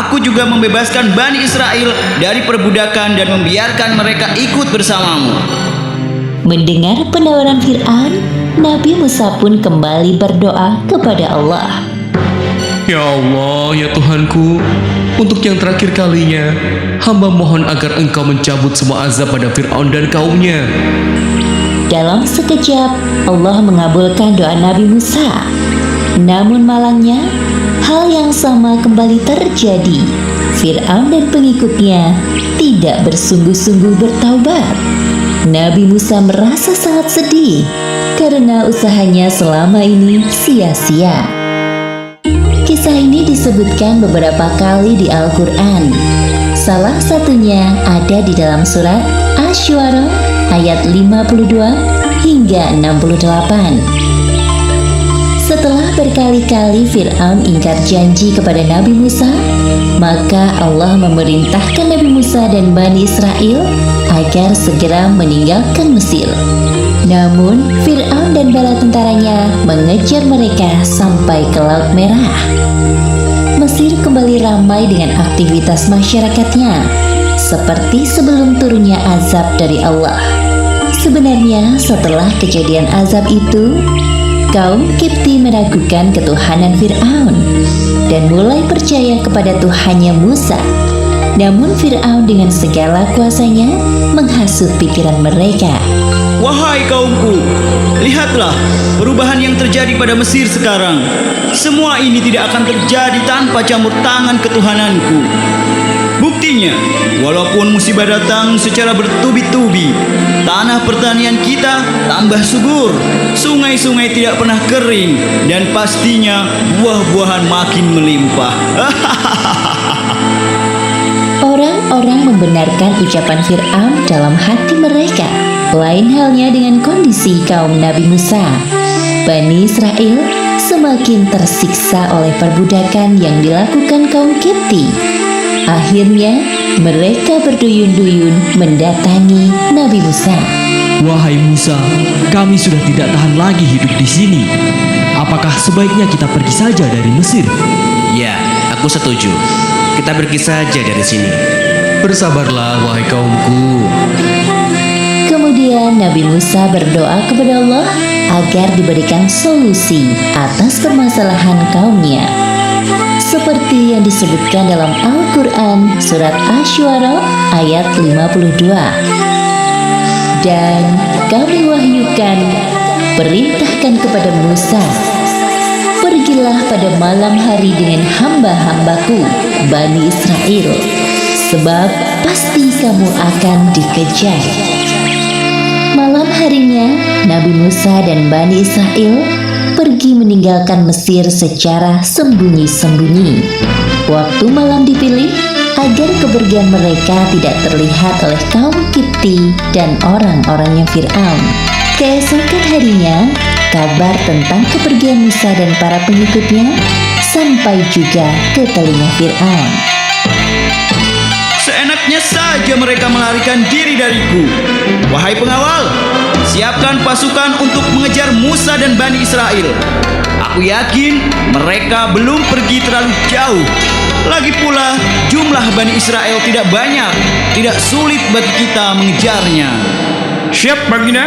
Aku juga membebaskan Bani Israel dari perbudakan dan membiarkan mereka ikut bersamamu. Mendengar penawaran Fir'aun, Nabi Musa pun kembali berdoa kepada Allah. Ya Allah, ya Tuhanku, untuk yang terakhir kalinya, hamba mohon agar Engkau mencabut semua azab pada Fir'aun dan kaumnya. Dalam sekejap, Allah mengabulkan doa Nabi Musa. Namun malangnya, hal yang sama kembali terjadi. Fir'aun dan pengikutnya tidak bersungguh-sungguh bertaubat. Nabi Musa merasa sangat sedih karena usahanya selama ini sia-sia. Kisah ini disebutkan beberapa kali di Al-Quran. Salah satunya ada di dalam surat Asy-Syu'ara ayat 52 hingga 68. Setelah berkali-kali Fir'aun ingkar janji kepada Nabi Musa, maka Allah memerintahkan Nabi Musa dan Bani Israel agar segera meninggalkan Mesir. Namun Fir'aun dan bala tentaranya mengejar mereka sampai ke Laut Merah. Mesir kembali ramai dengan aktivitas masyarakatnya, seperti sebelum turunnya azab dari Allah. Sebenarnya setelah kejadian azab itu, kaum Kipti meragukan ketuhanan Fir'aun dan mulai percaya kepada Tuhannya Musa. Namun Fir'aun dengan segala kuasanya menghasut pikiran mereka. Wahai kaumku, lihatlah perubahan yang terjadi pada Mesir sekarang. Semua ini tidak akan terjadi tanpa campur tangan ketuhananku. Buktinya, walaupun musibah datang secara bertubi-tubi, tanah pertanian kita tambah subur, sungai-sungai tidak pernah kering, dan pastinya buah-buahan makin melimpah. Orang-orang membenarkan ucapan Fir'aun dalam hati mereka. Lain halnya dengan kondisi kaum Nabi Musa. Bani Israel semakin tersiksa oleh perbudakan yang dilakukan kaum Kipti. Akhirnya, mereka berduyun-duyun mendatangi Nabi Musa. Wahai Musa, kami sudah tidak tahan lagi hidup di sini. Apakah sebaiknya kita pergi saja dari Mesir? Ya, aku setuju. Kita pergi saja dari sini. Bersabarlah, wahai kaumku. Kemudian Nabi Musa berdoa kepada Allah agar diberikan solusi atas permasalahan kaumnya. Seperti yang disebutkan dalam Al-Quran Surat Asy-Syu'ara ayat 52. Dan kami wahyukan, perintahkan kepada Musa, pergilah pada malam hari dengan hamba-hambaku Bani Israel, sebab pasti kamu akan dikejar. Malam harinya, Nabi Musa dan Bani Israel pergi meninggalkan Mesir secara sembunyi-sembunyi. Waktu malam dipilih agar kepergian mereka tidak terlihat oleh kaum Kipti dan orang-orangnya Fir'aun. Keesokan harinya, kabar tentang kepergian Musa dan para pengikutnya sampai juga ke telinga Fir'aun. Seenaknya saja mereka melarikan diri dariku. Wahai pengawal, siapkan pasukan untuk mengejar Musa dan Bani Israel. Aku yakin mereka belum pergi terlalu jauh. Lagi pula, jumlah Bani Israel tidak banyak. Tidak sulit bagi kita mengejarnya. Siap, Baginda?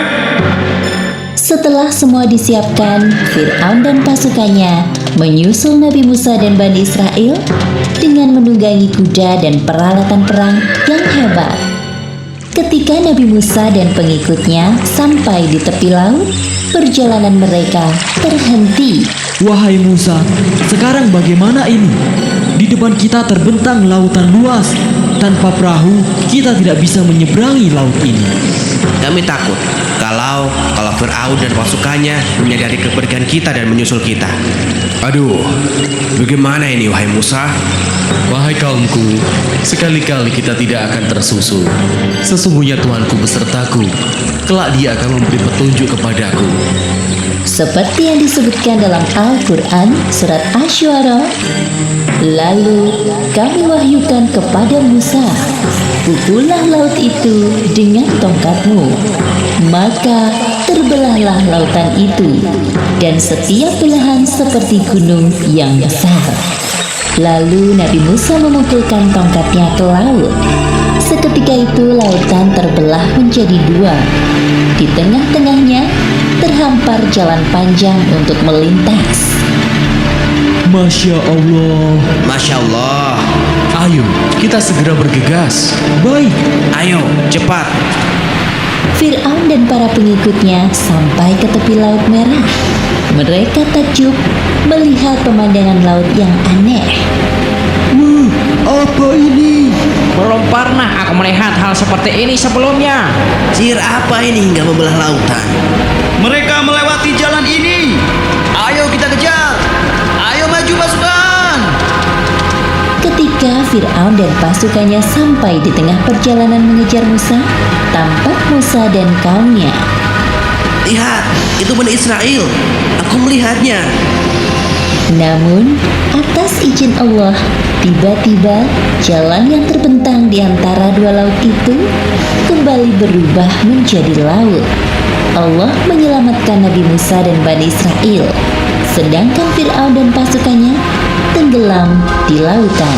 Setelah semua disiapkan, Fir'aun dan pasukannya menyusul Nabi Musa dan Bani Israel dengan menunggangi kuda dan peralatan perang yang hebat. Ketika Nabi Musa dan pengikutnya sampai di tepi laut, perjalanan mereka terhenti. Wahai Musa, sekarang bagaimana ini? Di depan kita terbentang lautan luas. Tanpa perahu, kita tidak bisa menyeberangi laut ini. Kami takut kalau Fir'aun dan pasukannya menyadari kepergian kita dan menyusul kita. Aduh, bagaimana ini wahai Musa? Wahai kaumku, sekali-kali kita tidak akan tersusul. Sesungguhnya Tuhanku besertaku. Kelak dia akan memberi petunjuk kepadaku. Seperti yang disebutkan dalam Al-Quran Surat Asy-Syu'ara, lalu kami wahyukan kepada Musa, pukullah laut itu dengan tongkatmu. Maka terbelahlah lautan itu, dan setiap belahan seperti gunung yang besar. Lalu Nabi Musa memukulkan tongkatnya ke laut. Seketika itu lautan terbelah menjadi dua. Di tengah-tengahnya terhampar jalan panjang untuk melintas. Masya Allah. Masya Allah. Ayo, kita segera bergegas. Baik. Ayo, cepat. Fir'aun dan para pengikutnya sampai ke tepi Laut Merah. Mereka takjub melihat pemandangan laut yang aneh. Apa ini? Belum pernah aku melihat hal seperti ini sebelumnya. Sihir apa ini hingga membelah lautan? Mereka melewati jalan ini. Ayo kita kejar. Ayo maju pasukan. Ketika Fir'aun dan pasukannya sampai di tengah perjalanan mengejar Musa, tampak Musa dan kaumnya. Lihat, itu Bani Israel. Aku melihatnya. Namun, atas izin Allah, tiba-tiba jalan yang terbentang di antara dua laut itu kembali berubah menjadi laut. Allah menyelamatkan Nabi Musa dan Bani Israel. sedangkan Fir'aun dan pasukannya tenggelam di lautan.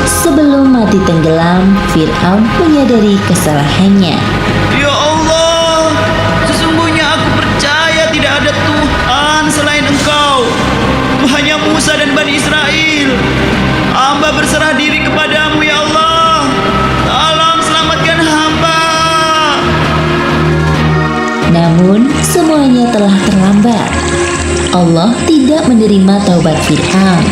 Sebelum mati tenggelam, Fir'aun menyadari kesalahannya. Ya Allah, sesungguhnya aku percaya tidak ada Tuhan selain Engkau. Hanya Musa dan Bani Israel. Hamba berserah diri kepadamu ya Allah. Tolong selamatkan hamba. Namun semuanya telah terlambat. Allah tidak menerima taubat Fir'aun.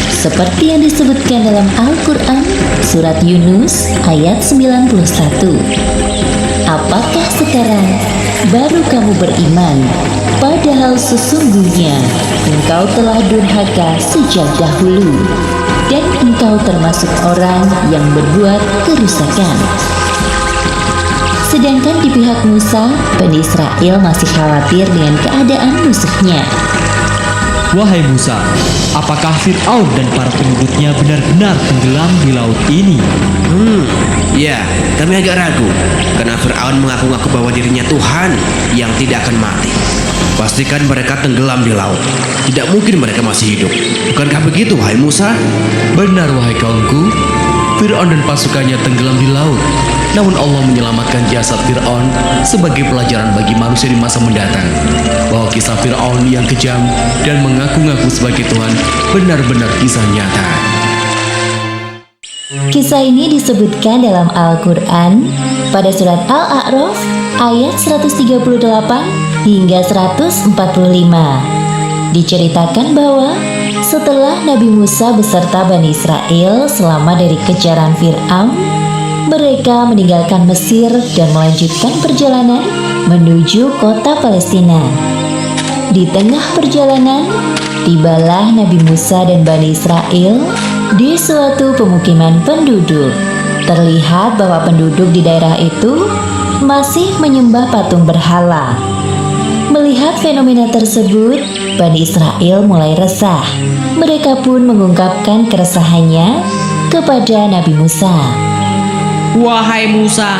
Seperti yang disebutkan dalam Al-Quran, surat Yunus ayat 91. Apakah sekarang baru kamu beriman, padahal sesungguhnya engkau telah durhaka sejak dahulu, dan engkau termasuk orang yang berbuat kerusakan. Sedangkan di pihak Musa, Bani Israel masih khawatir dengan keadaan musuhnya. Wahai Musa, apakah Fir'aun dan para penduduknya benar-benar tenggelam di laut ini? Ya, kami agak ragu karena Fir'aun mengaku-ngaku bahwa dirinya Tuhan yang tidak akan mati. Pastikan mereka tenggelam di laut. Tidak mungkin mereka masih hidup. Bukankah begitu, wahai Musa? Benar wahai kaumku, Fir'aun dan pasukannya tenggelam di laut. Namun Allah menyelamatkan jasad Fir'aun sebagai pelajaran bagi manusia di masa mendatang, bahwa kisah Fir'aun yang kejam dan mengaku-ngaku sebagai Tuhan benar-benar kisah nyata. Kisah ini disebutkan dalam Al-Quran pada surat Al-A'raf ayat 138 hingga 145. Diceritakan bahwa setelah Nabi Musa beserta Bani Israel selamat dari kejaran Fir'aun, mereka meninggalkan Mesir dan melanjutkan perjalanan menuju kota Palestina. Di tengah perjalanan, tibalah Nabi Musa dan Bani Israel di suatu pemukiman penduduk. Terlihat bahwa penduduk di daerah itu masih menyembah patung berhala. Melihat fenomena tersebut, Bani Israel mulai resah. Mereka pun mengungkapkan keresahannya kepada Nabi Musa. Wahai Musa,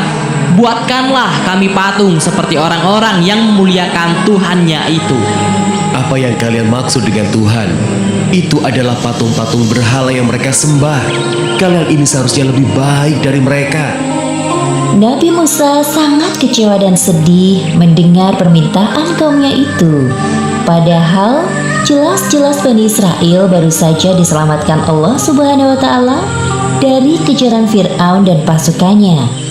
buatkanlah kami patung seperti orang-orang yang memuliakan Tuhannya itu. Apa yang kalian maksud dengan Tuhan? Itu adalah patung-patung berhala yang mereka sembah. Kalian ini seharusnya lebih baik dari mereka. Nabi Musa sangat kecewa dan sedih mendengar permintaan kaumnya itu. Padahal jelas-jelas Bani Israel baru saja diselamatkan Allah Subhanahu wa Ta'ala dari kejaran Fir'aun dan pasukannya.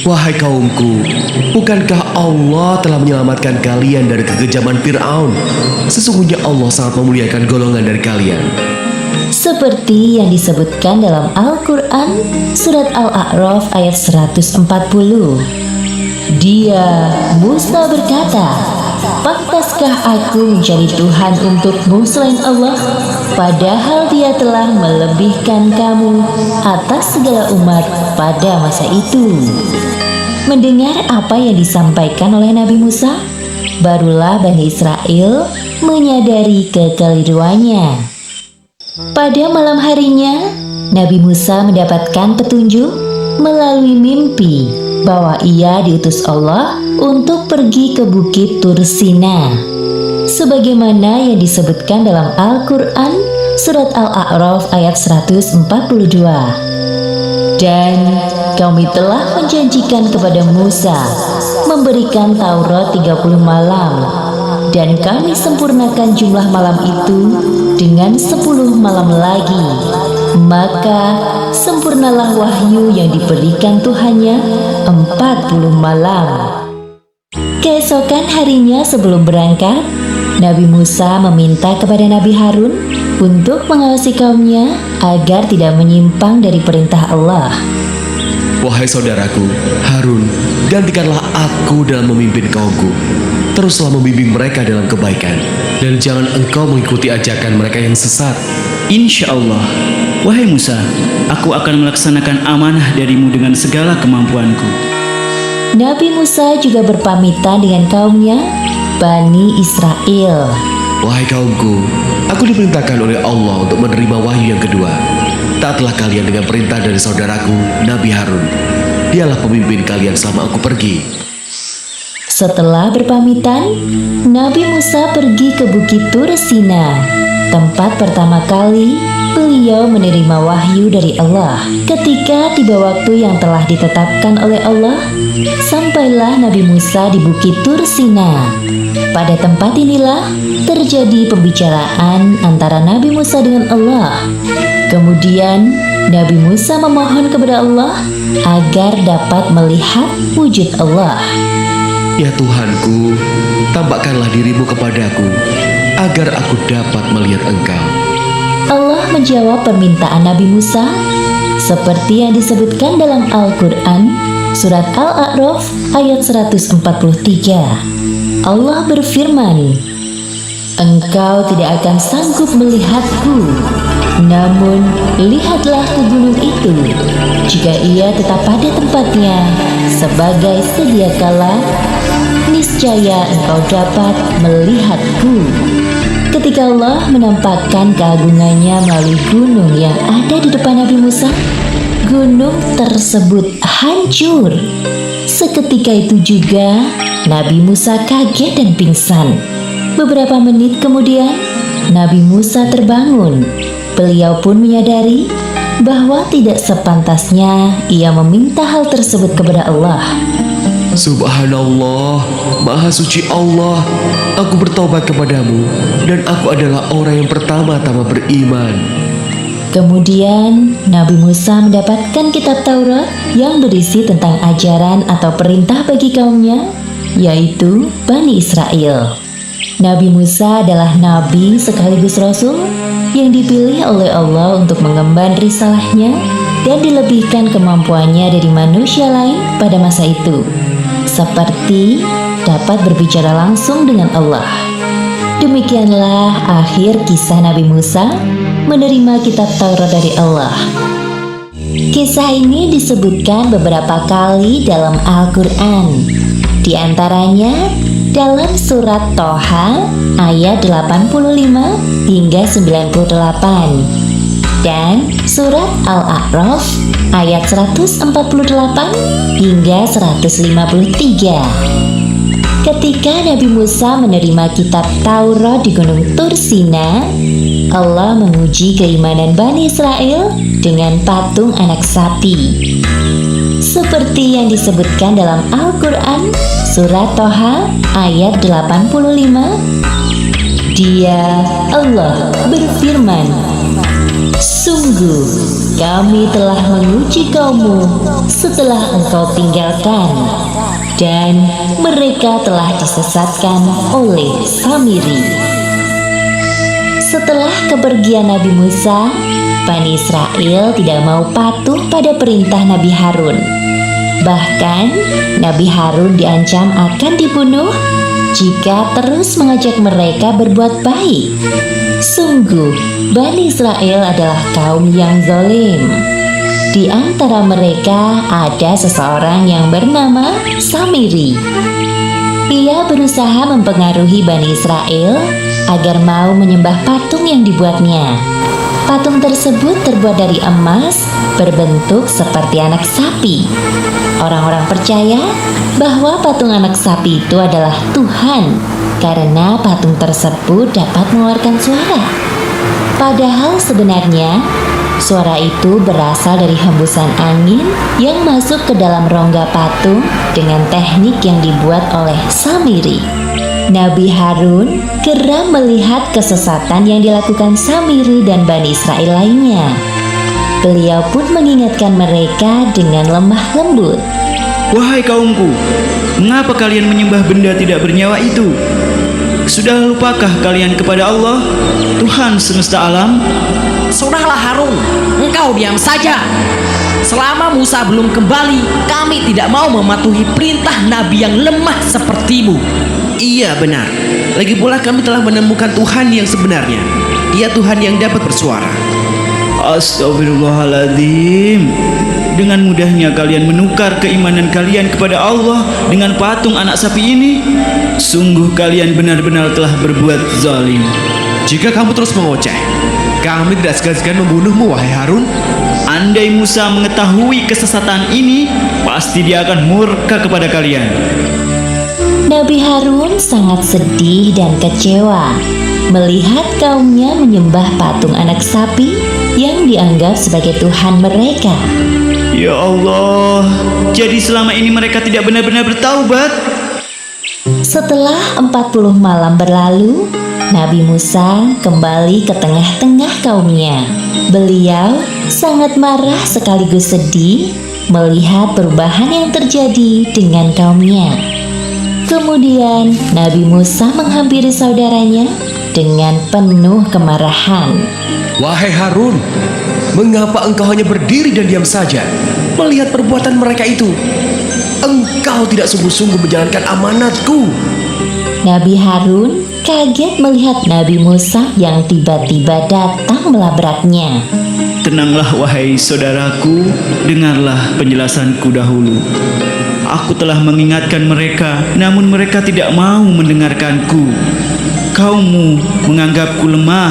Wahai kaumku, bukankah Allah telah menyelamatkan kalian dari kekejaman Fir'aun? Sesungguhnya Allah sangat memuliakan golongan dari kalian. Seperti yang disebutkan dalam Al-Quran surat Al-A'raf ayat 140. Dia, Musa berkata, pantaskah aku menjadi Tuhan untukmu selain Allah, padahal dia telah melebihkan kamu atas segala umat pada masa itu. Mendengar apa yang disampaikan oleh Nabi Musa, barulah Bani Israel menyadari kekeliruannya. Pada malam harinya, Nabi Musa mendapatkan petunjuk melalui mimpi bahwa ia diutus Allah untuk pergi ke bukit Tur Sina, sebagaimana yang disebutkan dalam Al-Quran surat Al-A'raf ayat 142. Dan kami telah menjanjikan kepada Musa memberikan Taurat 30 malam, dan kami sempurnakan jumlah malam itu dengan 10 malam lagi. Maka sempurnalah wahyu yang diberikan Tuhannya 40 malam. Keesokan harinya sebelum berangkat, Nabi Musa meminta kepada Nabi Harun untuk mengawasi kaumnya agar tidak menyimpang dari perintah Allah. Wahai saudaraku, Harun, gantikanlah aku dalam memimpin kaumku. Teruslah membimbing mereka dalam kebaikan, dan jangan engkau mengikuti ajakan mereka yang sesat. Insya Allah, wahai Musa, aku akan melaksanakan amanah darimu dengan segala kemampuanku. Nabi Musa juga berpamitan dengan kaumnya, Bani Israel. Wahai kaumku, aku diperintahkan oleh Allah untuk menerima wahyu yang kedua. Taatlah kalian dengan perintah dari saudaraku, Nabi Harun. Dialah pemimpin kalian selama aku pergi. Setelah berpamitan, Nabi Musa pergi ke Bukit Tur Sina, tempat pertama kali beliau menerima wahyu dari Allah. Ketika tiba waktu yang telah ditetapkan oleh Allah, sampailah Nabi Musa di Bukit Tur Sina. Pada tempat inilah terjadi pembicaraan antara Nabi Musa dengan Allah. Kemudian Nabi Musa memohon kepada Allah agar dapat melihat wujud Allah. Ya Tuhanku, tampakkanlah dirimu kepadaku, agar aku dapat melihat Engkau. Allah menjawab permintaan Nabi Musa seperti yang disebutkan dalam Al-Quran, Surat Al-A'raf ayat 143. Allah berfirman, "Engkau tidak akan sanggup melihatku, namun lihatlah ke gunung itu, jika ia tetap pada tempatnya sebagai sedia kala, niscaya engkau dapat melihatku." Ketika Allah menampakkan keagungannya melalui gunung yang ada di depan Nabi Musa, gunung tersebut hancur. Seketika itu juga Nabi Musa kaget dan pingsan. Beberapa menit kemudian Nabi Musa terbangun. Beliau pun menyadari bahwa tidak sepantasnya ia meminta hal tersebut kepada Allah. Subhanallah, Maha Suci Allah, aku bertobat kepadamu dan aku adalah orang yang pertama-tama beriman. Kemudian Nabi Musa mendapatkan kitab Taurat yang berisi tentang ajaran atau perintah bagi kaumnya, yaitu Bani Israel. Nabi Musa adalah nabi sekaligus rasul yang dipilih oleh Allah untuk mengemban risalahnya dan dilebihkan kemampuannya dari manusia lain pada masa itu, seperti dapat berbicara langsung dengan Allah. Demikianlah akhir kisah Nabi Musa menerima kitab Taurat dari Allah. Kisah ini disebutkan beberapa kali dalam Al-Quran, di antaranya dalam surat Toha ayat 85 hingga 98 dan surat Al-A'raf ayat 148 hingga 153. Ketika Nabi Musa menerima kitab Taurat di Gunung Tur Sina, Allah menguji keimanan Bani Israel dengan patung anak sapi. Seperti yang disebutkan dalam Al-Quran, surat Toha ayat 85, Dia, Allah, berfirman, "Sungguh, kami telah menguji kaummu setelah engkau tinggalkan, dan mereka telah disesatkan oleh Samiri." Setelah kepergian Nabi Musa, Bani Israel tidak mau patuh pada perintah Nabi Harun. Bahkan, Nabi Harun diancam akan dibunuh jika terus mengajak mereka berbuat baik. Sungguh, Bani Israel adalah kaum yang zalim. Di antara mereka ada seseorang yang bernama Samiri. Ia berusaha mempengaruhi Bani Israel agar mau menyembah patung yang dibuatnya. Patung tersebut terbuat dari emas, berbentuk seperti anak sapi. Orang-orang percaya bahwa patung anak sapi itu adalah Tuhan, karena patung tersebut dapat mengeluarkan suara. Padahal sebenarnya suara itu berasal dari hembusan angin yang masuk ke dalam rongga patung dengan teknik yang dibuat oleh Samiri. Nabi Harun geram melihat kesesatan yang dilakukan Samiri dan Bani Israel lainnya. Beliau pun mengingatkan mereka dengan lemah lembut. Wahai kaumku, mengapa kalian menyembah benda tidak bernyawa itu? Sudah lupakah kalian kepada Allah, Tuhan semesta alam? Sudahlah Harun, engkau diam saja. Selama Musa belum kembali, kami tidak mau mematuhi perintah Nabi yang lemah sepertimu. Iya benar. Lagi pula kami telah menemukan Tuhan yang sebenarnya. Dia Tuhan yang dapat bersuara. Astagfirullahaladzim. Dengan mudahnya kalian menukar keimanan kalian kepada Allah dengan patung anak sapi ini. Sungguh kalian benar-benar telah berbuat zalim. Jika kamu terus mengoceh, kami tidak segan-segan membunuhmu, wahai Harun. Andai Musa mengetahui kesesatan ini, pasti dia akan murka kepada kalian. Nabi Harun sangat sedih dan kecewa melihat kaumnya menyembah patung anak sapi yang dianggap sebagai Tuhan mereka. Ya Allah, jadi selama ini mereka tidak benar-benar bertaubat. Setelah 40 malam berlalu, Nabi Musa kembali ke tengah-tengah kaumnya. Beliau sangat marah sekaligus sedih melihat perubahan yang terjadi dengan kaumnya. Kemudian Nabi Musa menghampiri saudaranya dengan penuh kemarahan. Wahai Harun, mengapa engkau hanya berdiri dan diam saja melihat perbuatan mereka itu? Engkau tidak sungguh-sungguh menjalankan amanatku. Nabi Harun kaget melihat Nabi Musa yang tiba-tiba datang melabraknya. Tenanglah wahai saudaraku, dengarlah penjelasanku dahulu. Aku telah mengingatkan mereka, namun mereka tidak mau mendengarkanku. Kaummu menganggapku lemah,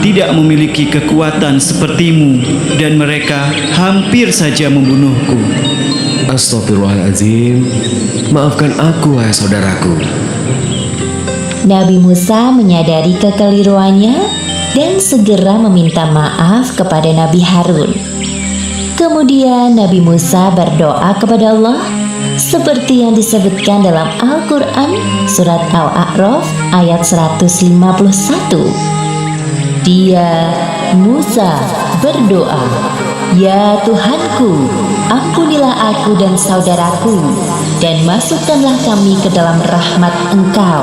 tidak memiliki kekuatan sepertimu, dan mereka hampir saja membunuhku. Astagfirullahaladzim, maafkan aku wahai saudaraku. Nabi Musa menyadari kekeliruannya dan segera meminta maaf kepada Nabi Harun. Kemudian Nabi Musa berdoa kepada Allah seperti yang disebutkan dalam Al-Quran surat Al-A'raf ayat 151. Dia, Musa, berdoa, "Ya Tuhanku, ampunilah aku dan saudaraku, dan masukkanlah kami ke dalam rahmat Engkau.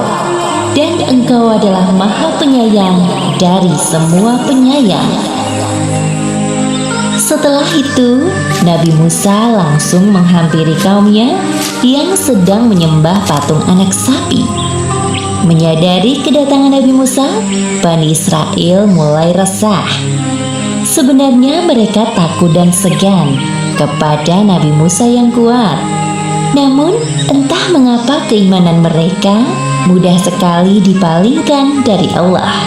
Dan Engkau adalah Maha Penyayang dari semua penyayang." Setelah itu, Nabi Musa langsung menghampiri kaumnya yang sedang menyembah patung anak sapi. Menyadari kedatangan Nabi Musa, Bani Israel mulai resah. Sebenarnya mereka takut dan segan kepada Nabi Musa yang kuat. Namun, entah mengapa keimanan mereka mudah sekali dipalingkan dari Allah.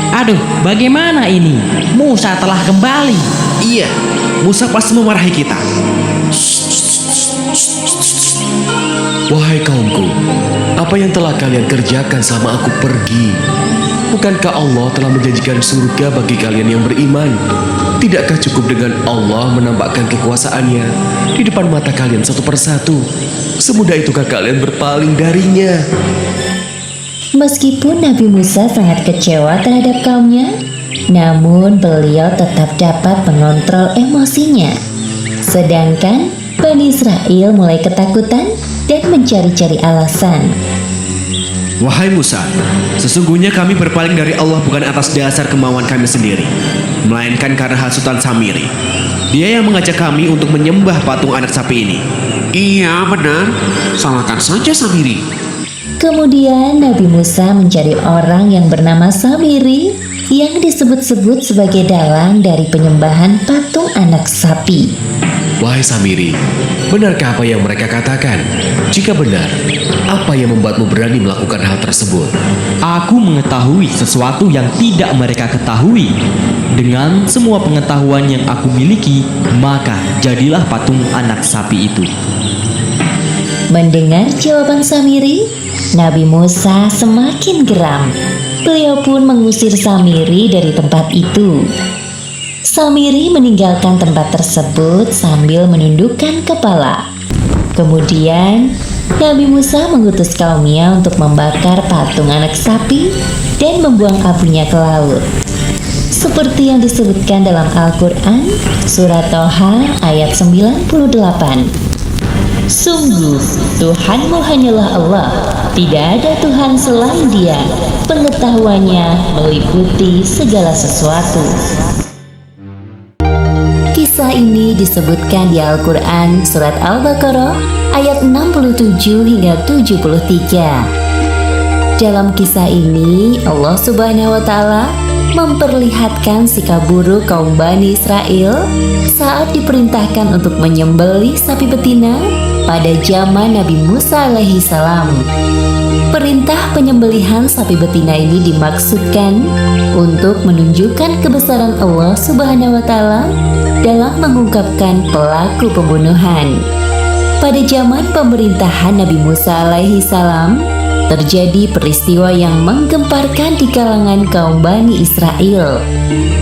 Aduh, bagaimana ini? Musa telah kembali. Iya, Musa pasti memarahi kita. Wahai kaumku, apa yang telah kalian kerjakan selama aku pergi? Bukankah Allah telah menjanjikan surga bagi kalian yang beriman? Tidakkah cukup dengan Allah menampakkan kekuasaannya di depan mata kalian satu persatu? Semudah itukah kalian berpaling darinya? Meskipun Nabi Musa sangat kecewa terhadap kaumnya, namun beliau tetap dapat mengontrol emosinya. Sedangkan Bani Israel mulai ketakutan dan mencari-cari alasan. Wahai Musa, sesungguhnya kami berpaling dari Allah bukan atas dasar kemauan kami sendiri, melainkan karena hasutan Samiri. Dia yang mengajak kami untuk menyembah patung anak sapi ini. Iya benar, salahkan saja Samiri. Kemudian Nabi Musa mencari orang yang bernama Samiri yang disebut-sebut sebagai dalang dari penyembahan patung anak sapi. Wahai Samiri, benarkah apa yang mereka katakan? Jika benar, apa yang membuatmu berani melakukan hal tersebut? Aku mengetahui sesuatu yang tidak mereka ketahui. Dengan semua pengetahuan yang aku miliki, maka jadilah patung anak sapi itu. Mendengar jawaban Samiri, Nabi Musa semakin geram. Beliau pun mengusir Samiri dari tempat itu. Samiri meninggalkan tempat tersebut sambil menundukkan kepala. Kemudian, Nabi Musa mengutus kaumnya untuk membakar patung anak sapi dan membuang apinya ke laut. Seperti yang disebutkan dalam Al-Quran, surat Toha ayat 98. Sungguh, Tuhanmu hanyalah Allah, tidak ada Tuhan selain Dia. Pengetahuannya meliputi segala sesuatu. Kisah ini disebutkan di Al-Quran surat Al-Baqarah ayat 67 hingga 73. Dalam kisah ini, Allah Subhanahu wa Ta'ala memperlihatkan sikap buruk kaum Bani Israel saat diperintahkan untuk menyembelih sapi betina pada zaman Nabi Musa alaihi salam. Perintah penyembelihan sapi betina ini dimaksudkan untuk menunjukkan kebesaran Allah Subhanahu wa Ta'ala dalam mengungkapkan pelaku pembunuhan. pada zaman pemerintahan Nabi Musa alaihi salam, terjadi peristiwa yang menggemparkan di kalangan kaum Bani Israel.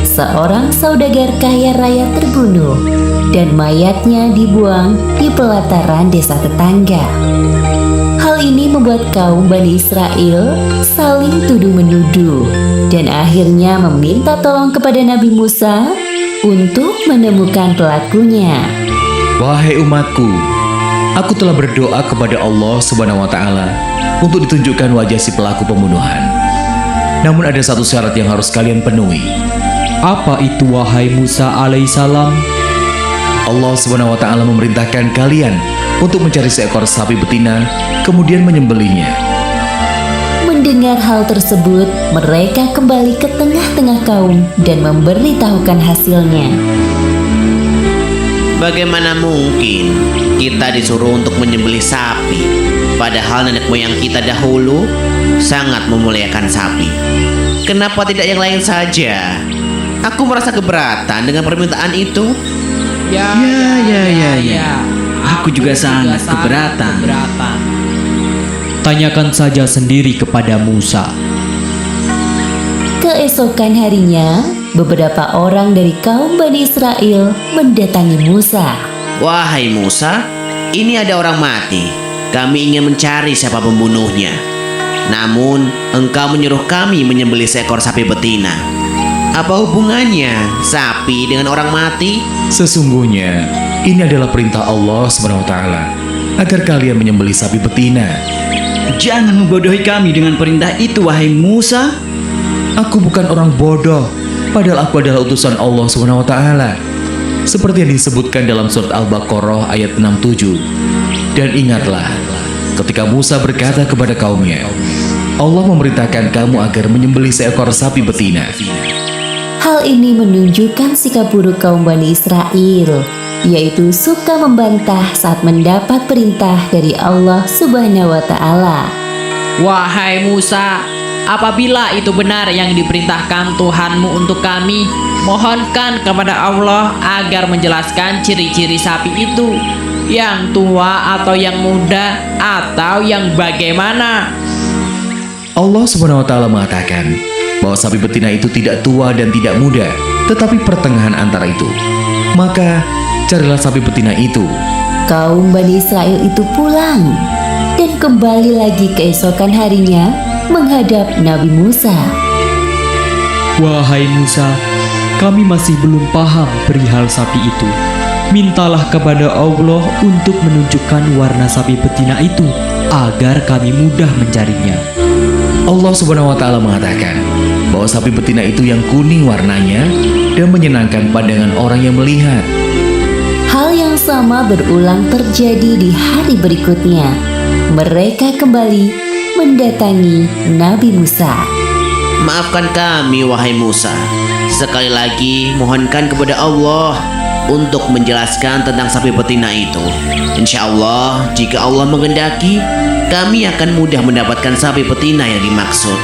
Seorang saudagar kaya raya terbunuh dan mayatnya dibuang di pelataran desa tetangga. Hal ini membuat kaum Bani Israel saling tuduh-menuduh dan akhirnya meminta tolong kepada Nabi Musa untuk menemukan pelakunya. Wahai umatku, aku telah berdoa kepada Allah Subhanahu wa Ta'ala untuk ditunjukkan wajah si pelaku pembunuhan. Namun ada satu syarat yang harus kalian penuhi. Apa itu wahai Musa alaihissalam? Allah Subhanahu wa Ta'ala memerintahkan kalian untuk mencari seekor sapi betina, kemudian menyembelihnya. Mendengar hal tersebut, mereka kembali ke tengah-tengah kaum dan memberitahukan hasilnya. Bagaimana mungkin kita disuruh untuk menyembelih sapi, padahal nenek moyang kita dahulu sangat memuliakan sapi? Kenapa tidak yang lain saja? Aku merasa keberatan dengan permintaan itu. Ya. Aku juga sangat keberatan. Tanyakan saja sendiri kepada Musa. Keesokan harinya, beberapa orang dari kaum Bani Israel mendatangi Musa. Wahai Musa, ini ada orang mati. Kami ingin mencari siapa pembunuhnya. Namun, engkau menyuruh kami menyembelih seekor sapi betina. Apa hubungannya sapi dengan orang mati? Sesungguhnya, ini adalah perintah Allah Subhanahu wa Ta'ala agar kalian menyembelih sapi betina. Jangan membodohi kami dengan perintah itu, wahai Musa. Aku bukan orang bodoh, padahal aku adalah utusan Allah Subhanahu wa Ta'ala. Seperti yang disebutkan dalam surat Al-Baqarah ayat 67. Dan ingatlah, ketika Musa berkata kepada kaumnya, Allah memerintahkan kamu agar menyembelih seekor sapi betina. Hal ini menunjukkan sikap buruk kaum Bani Israel, yaitu suka membantah saat mendapat perintah dari Allah Subhanahu wa Ta'ala. Wahai Musa, apabila itu benar yang diperintahkan Tuhanmu untuk kami, mohonkan kepada Allah agar menjelaskan ciri-ciri sapi itu, yang tua atau yang muda atau yang bagaimana. Allah Subhanahu wa Ta'ala mengatakan bahwa sapi betina itu tidak tua dan tidak muda, tetapi pertengahan antara itu. Maka carilah sapi betina itu. Kaum Bani Israel itu pulang dan kembali lagi keesokan harinya menghadap Nabi Musa. Wahai Musa, kami masih belum paham perihal sapi itu. Mintalah kepada Allah untuk menunjukkan warna sapi betina itu agar kami mudah mencarinya. Allah Subhanahu wa Ta'ala mengatakan bahwa sapi betina itu yang kuning warnanya dan menyenangkan pandangan orang yang melihat. Hal yang sama berulang terjadi di hari berikutnya. Mereka kembali mendatangi Nabi Musa. Maafkan kami, wahai Musa. Sekali lagi, mohonkan kepada Allah untuk menjelaskan tentang sapi betina itu. Insya Allah, jika Allah menghendaki, kami akan mudah mendapatkan sapi betina yang dimaksud.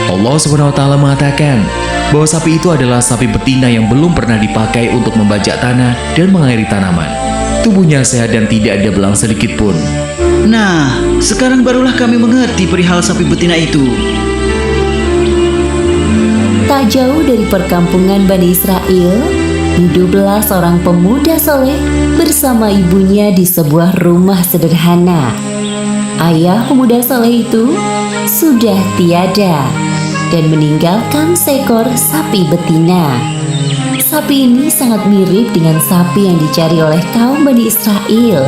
Allah Subhanahu wa Ta'ala mengatakan bahwa sapi itu adalah sapi betina yang belum pernah dipakai untuk membajak tanah dan mengairi tanaman. Tubuhnya sehat dan tidak ada belang sedikit pun. Nah, sekarang barulah kami mengerti perihal sapi betina itu. Tak jauh dari perkampungan Bani Israel, hiduplah seorang pemuda soleh bersama ibunya di sebuah rumah sederhana. Ayah pemuda soleh itu sudah tiada dan meninggalkan seekor sapi betina. Sapi ini sangat mirip dengan sapi yang dicari oleh kaum Bani Israel.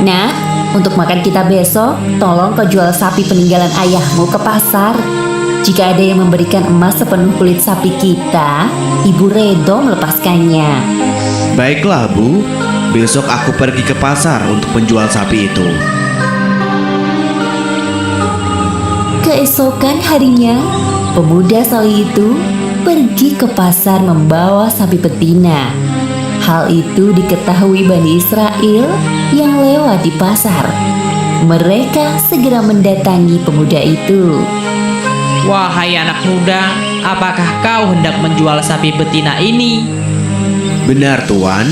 Nah, untuk makan kita besok, tolong kau jual sapi peninggalan ayahmu ke pasar. Jika ada yang memberikan emas sepenuh kulit sapi kita, ibu redo melepaskannya. Baiklah, Bu. Besok aku pergi ke pasar untuk menjual sapi itu. Keesokan harinya, pemuda soleh itu pergi ke pasar membawa sapi betina. Hal itu diketahui Bani Israel yang lewat di pasar. Mereka segera mendatangi pemuda itu. Wahai anak muda, apakah kau hendak menjual sapi betina ini? Benar, Tuan.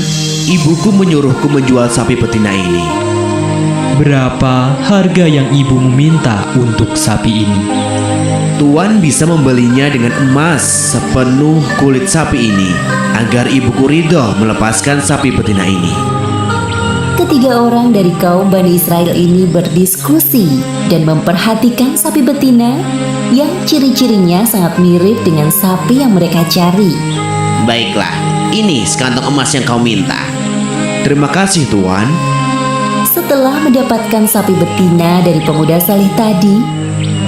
Ibuku menyuruhku menjual sapi betina ini. Berapa harga yang ibumu minta untuk sapi ini? Tuan bisa membelinya dengan emas sepenuh kulit sapi ini agar ibuku ridho melepaskan sapi betina ini. Ketiga orang dari kaum Bani Israel ini berdiskusi dan memperhatikan sapi betina yang ciri-cirinya sangat mirip dengan sapi yang mereka cari. Baiklah, ini sekantong emas yang kau minta. Terima kasih Tuan. Setelah mendapatkan sapi betina dari pemuda saleh tadi,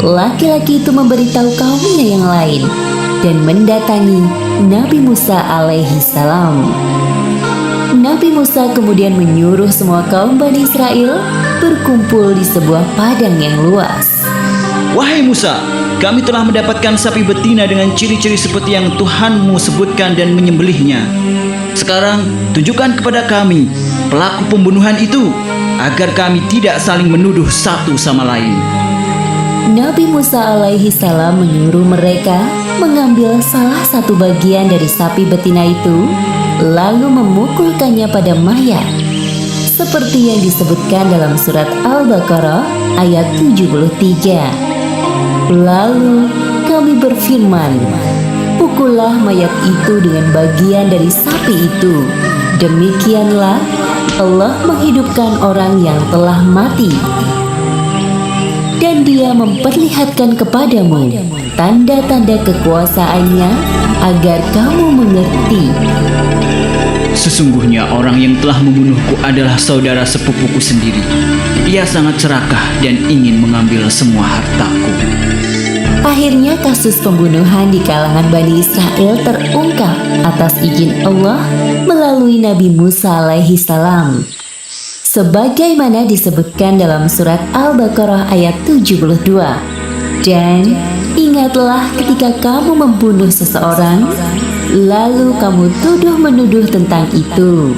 laki-laki itu memberitahu kaumnya yang lain dan mendatangi Nabi Musa alaihi salam. Nabi Musa kemudian menyuruh semua kaum Bani Israel berkumpul di sebuah padang yang luas. Wahai Musa, kami telah mendapatkan sapi betina dengan ciri-ciri seperti yang Tuhanmu sebutkan dan menyembelihnya. Sekarang tunjukkan kepada kami pelaku pembunuhan itu agar kami tidak saling menuduh satu sama lain. Nabi Musa alaihi salam menyuruh mereka mengambil salah satu bagian dari sapi betina itu lalu memukulkannya pada mayat seperti yang disebutkan dalam surat Al-Baqarah ayat 73. Lalu kami berfirman, pukullah mayat itu dengan bagian dari sapi itu. Demikianlah Allah menghidupkan orang yang telah mati. Dan dia memperlihatkan kepadamu tanda-tanda kekuasaannya agar kamu mengerti. Sesungguhnya orang yang telah membunuhku adalah saudara sepupuku sendiri. Ia sangat serakah dan ingin mengambil semua hartaku. Akhirnya kasus pembunuhan di kalangan Bani Israel terungkap atas izin Allah melalui Nabi Musa alaihi salam. Sebagaimana disebutkan dalam surat Al-Baqarah ayat 72. Dan ingatlah ketika kamu membunuh seseorang, lalu kamu tuduh-menuduh tentang itu.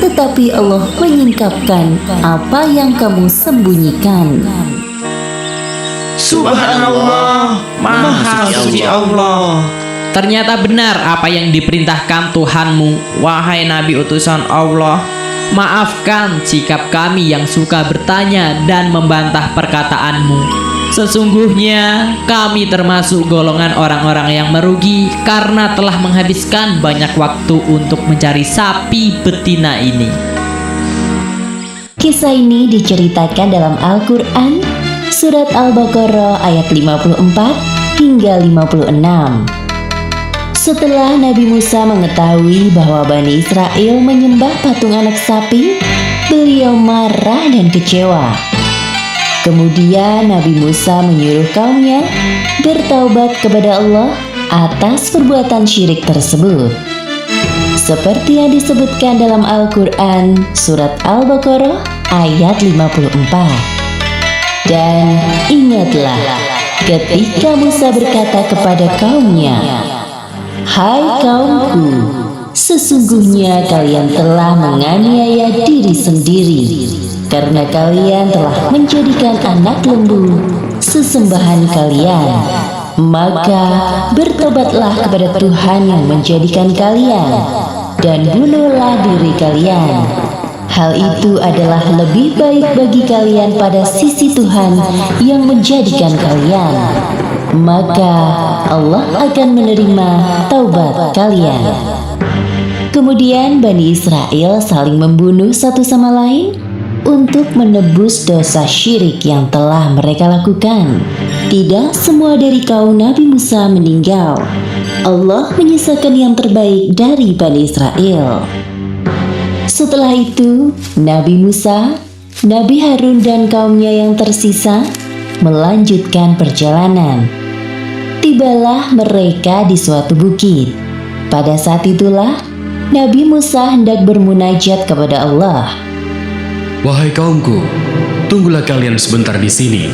Tetapi Allah menyingkapkan apa yang kamu sembunyikan. Subhanallah, Maha Suci Allah. Ternyata benar apa yang diperintahkan Tuhanmu, wahai Nabi utusan Allah. Maafkan sikap kami yang suka bertanya dan membantah perkataanmu. Sesungguhnya kami termasuk golongan orang-orang yang merugi karena telah menghabiskan banyak waktu untuk mencari sapi betina ini. Kisah ini diceritakan dalam Al-Quran, surat Al-Baqarah ayat 54 hingga 56. Setelah Nabi Musa mengetahui bahwa Bani Israel menyembah patung anak sapi, beliau marah dan kecewa. Kemudian Nabi Musa menyuruh kaumnya bertaubat kepada Allah atas perbuatan syirik tersebut. Seperti yang disebutkan dalam Al-Quran, surat Al-Baqarah ayat 54. Dan ingatlah ketika Musa berkata kepada kaumnya, "Hai kaumku, sesungguhnya kalian telah menganiaya diri sendiri karena kalian telah menjadikan anak lembu sesembahan kalian. Maka bertobatlah kepada Tuhan yang menjadikan kalian dan bunuhlah diri kalian. Hal itu adalah lebih baik bagi kalian pada sisi Tuhan yang menjadikan kalian. Maka Allah akan menerima taubat kalian." Kemudian Bani Israel saling membunuh satu sama lain untuk menebus dosa syirik yang telah mereka lakukan. Tidak semua dari kaum Nabi Musa meninggal. Allah menyisakan yang terbaik dari Bani Israel. Setelah itu, Nabi Musa, Nabi Harun dan kaumnya yang tersisa melanjutkan perjalanan. Tibalah mereka di suatu bukit. Pada saat itulah Nabi Musa hendak bermunajat kepada Allah. Wahai kaumku, tunggulah kalian sebentar di sini.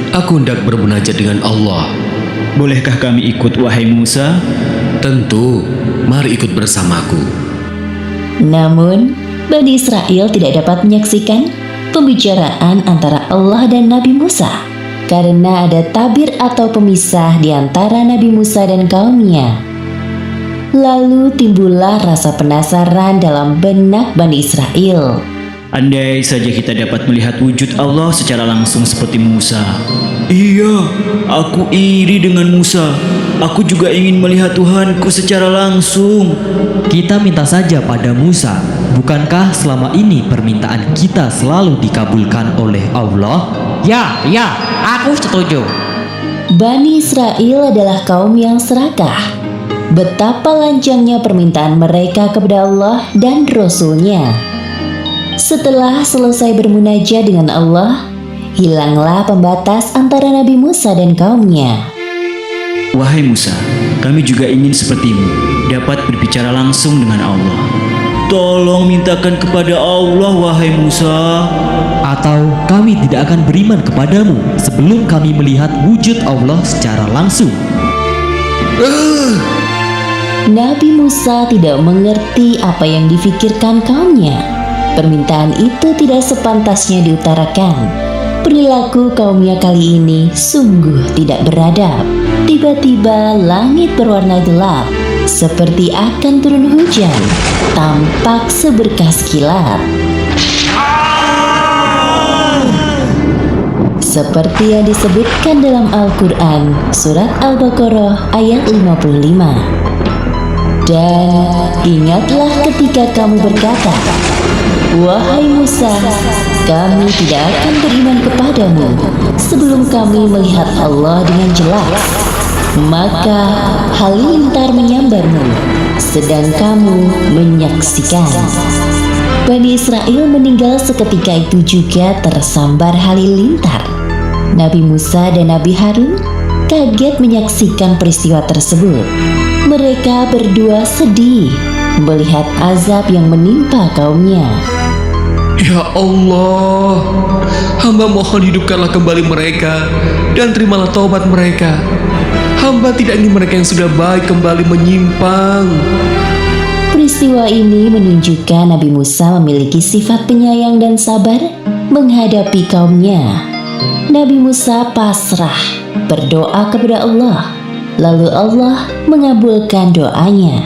Aku hendak bermunajat dengan Allah. Bolehkah kami ikut, wahai Musa? Tentu, mari ikut bersamaku. Namun, Bani Israel tidak dapat menyaksikan pembicaraan antara Allah dan Nabi Musa karena ada tabir atau pemisah di antara Nabi Musa dan kaumnya. Lalu timbullah rasa penasaran dalam benak Bani Israel. Andai saja kita dapat melihat wujud Allah secara langsung seperti Musa. Iya, aku iri dengan Musa. Aku juga ingin melihat Tuhanku secara langsung. Kita minta saja pada Musa. Bukankah selama ini permintaan kita selalu dikabulkan oleh Allah? Ya, aku setuju. Bani Israel adalah kaum yang serakah. Betapa lancangnya permintaan mereka kepada Allah dan Rasul-Nya. Setelah selesai bermunajat dengan Allah, hilanglah pembatas antara Nabi Musa dan kaumnya. Wahai Musa, kami juga ingin sepertimu, dapat berbicara langsung dengan Allah. Tolong mintakan kepada Allah, wahai Musa. Atau kami tidak akan beriman kepadamu sebelum kami melihat wujud Allah secara langsung. Nabi Musa tidak mengerti apa yang difikirkan kaumnya. Permintaan itu tidak sepantasnya diutarakan. Perilaku kaumnya kali ini sungguh tidak beradab. Tiba-tiba langit berwarna gelap, seperti akan turun hujan, tampak seberkas kilat. Seperti yang disebutkan dalam Al-Quran, surat Al-Baqarah ayat 55. Dan ingatlah ketika kamu berkata, wahai Musa, kami tidak akan beriman kepadamu sebelum kami melihat Allah dengan jelas. Maka halilintar menyambarmu, sedang kamu menyaksikan. Bani Israel meninggal seketika itu juga tersambar halilintar. Nabi Musa dan Nabi Harun kaget menyaksikan peristiwa tersebut. Mereka berdua sedih melihat azab yang menimpa kaumnya. Ya Allah, hamba mohon hidupkanlah kembali mereka dan terimalah taubat mereka. Hamba tidak ingin mereka yang sudah baik kembali menyimpang. Peristiwa ini menunjukkan Nabi Musa memiliki sifat penyayang dan sabar menghadapi kaumnya. Nabi Musa pasrah berdoa kepada Allah, lalu Allah mengabulkan doanya.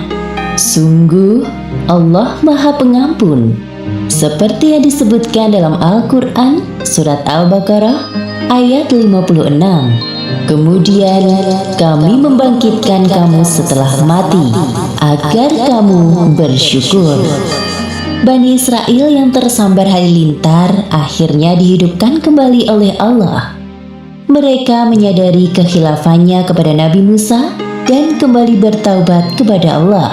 Sungguh Allah Maha Pengampun, seperti yang disebutkan dalam Al-Quran surat Al-Baqarah ayat 56. Kemudian kami membangkitkan kamu setelah mati, agar kamu bersyukur. Bani Israel yang tersambar halilintar akhirnya dihidupkan kembali oleh Allah. Mereka menyadari kekhilafannya kepada Nabi Musa dan kembali bertaubat kepada Allah.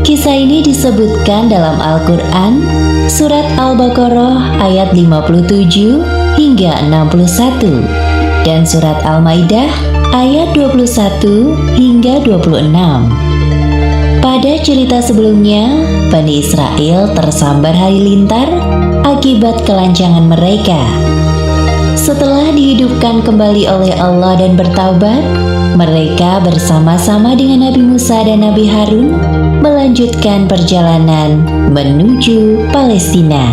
Kisah ini disebutkan dalam Al-Quran surat Al-Baqarah ayat 57 hingga 61 dan surat Al-Maidah ayat 21 hingga 26. Pada cerita sebelumnya, Bani Israel tersambar halilintar akibat kelancangan mereka. Setelah dihidupkan kembali oleh Allah dan bertaubat, mereka bersama-sama dengan Nabi Musa dan Nabi Harun melanjutkan perjalanan menuju Palestina.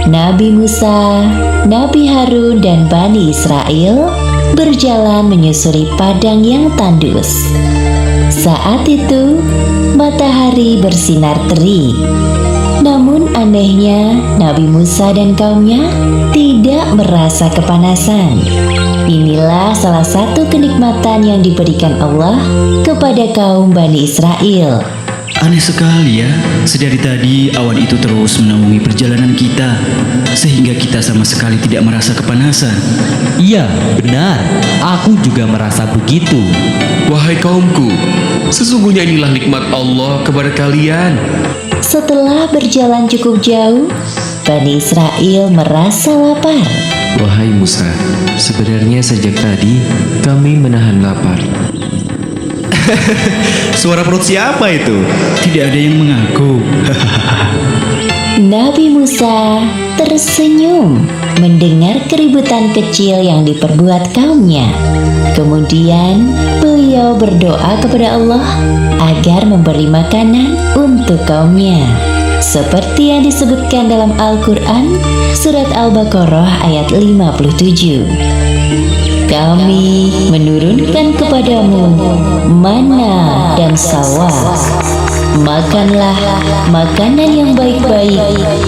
Nabi Musa, Nabi Harun, dan Bani Israel berjalan menyusuri padang yang tandus. Saat itu, matahari bersinar terik. Namun anehnya, Nabi Musa dan kaumnya tidak merasa kepanasan. Inilah salah satu kenikmatan yang diberikan Allah kepada kaum Bani Israel. Aneh sekali ya, sedari tadi awan itu terus menaungi perjalanan kita, sehingga kita sama sekali tidak merasa kepanasan. Iya, benar. Aku juga merasa begitu. Wahai kaumku, sesungguhnya inilah nikmat Allah kepada kalian. Setelah berjalan cukup jauh, Bani Israel merasa lapar. Wahai Musa, sebenarnya sejak tadi kami menahan lapar. Suara perut siapa itu? Tidak ada yang mengaku. Nabi Musa tersenyum mendengar keributan kecil yang diperbuat kaumnya. Kemudian beliau berdoa kepada Allah agar memberi makanan untuk kaumnya. Seperti yang disebutkan dalam Al-Quran surat Al-Baqarah ayat 57. Kami menurunkan kepadamu mana dan salwa. Makanlah makanan yang baik-baik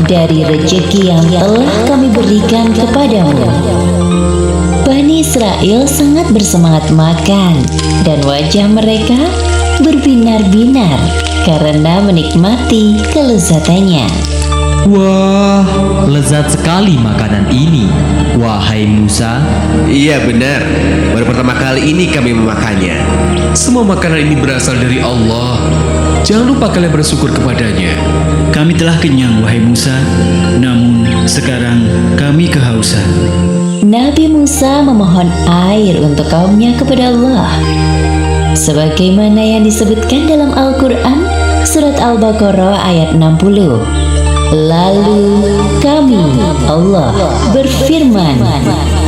dari rezeki yang telah kami berikan kepadamu. Bani Israel sangat bersemangat makan dan wajah mereka berbinar-binar karena menikmati kelezatannya. Wah, lezat sekali makanan ini, wahai Musa. Iya benar, baru pertama kali ini kami memakannya. Semua makanan ini berasal dari Allah. Jangan lupa kalian bersyukur kepadanya. Kami telah kenyang, wahai Musa. Namun sekarang kami kehausan. Nabi Musa memohon air untuk kaumnya kepada Allah. Sebagaimana yang disebutkan dalam Al-Quran, surat Al-Baqarah ayat 60. Lalu kami, Allah, berfirman,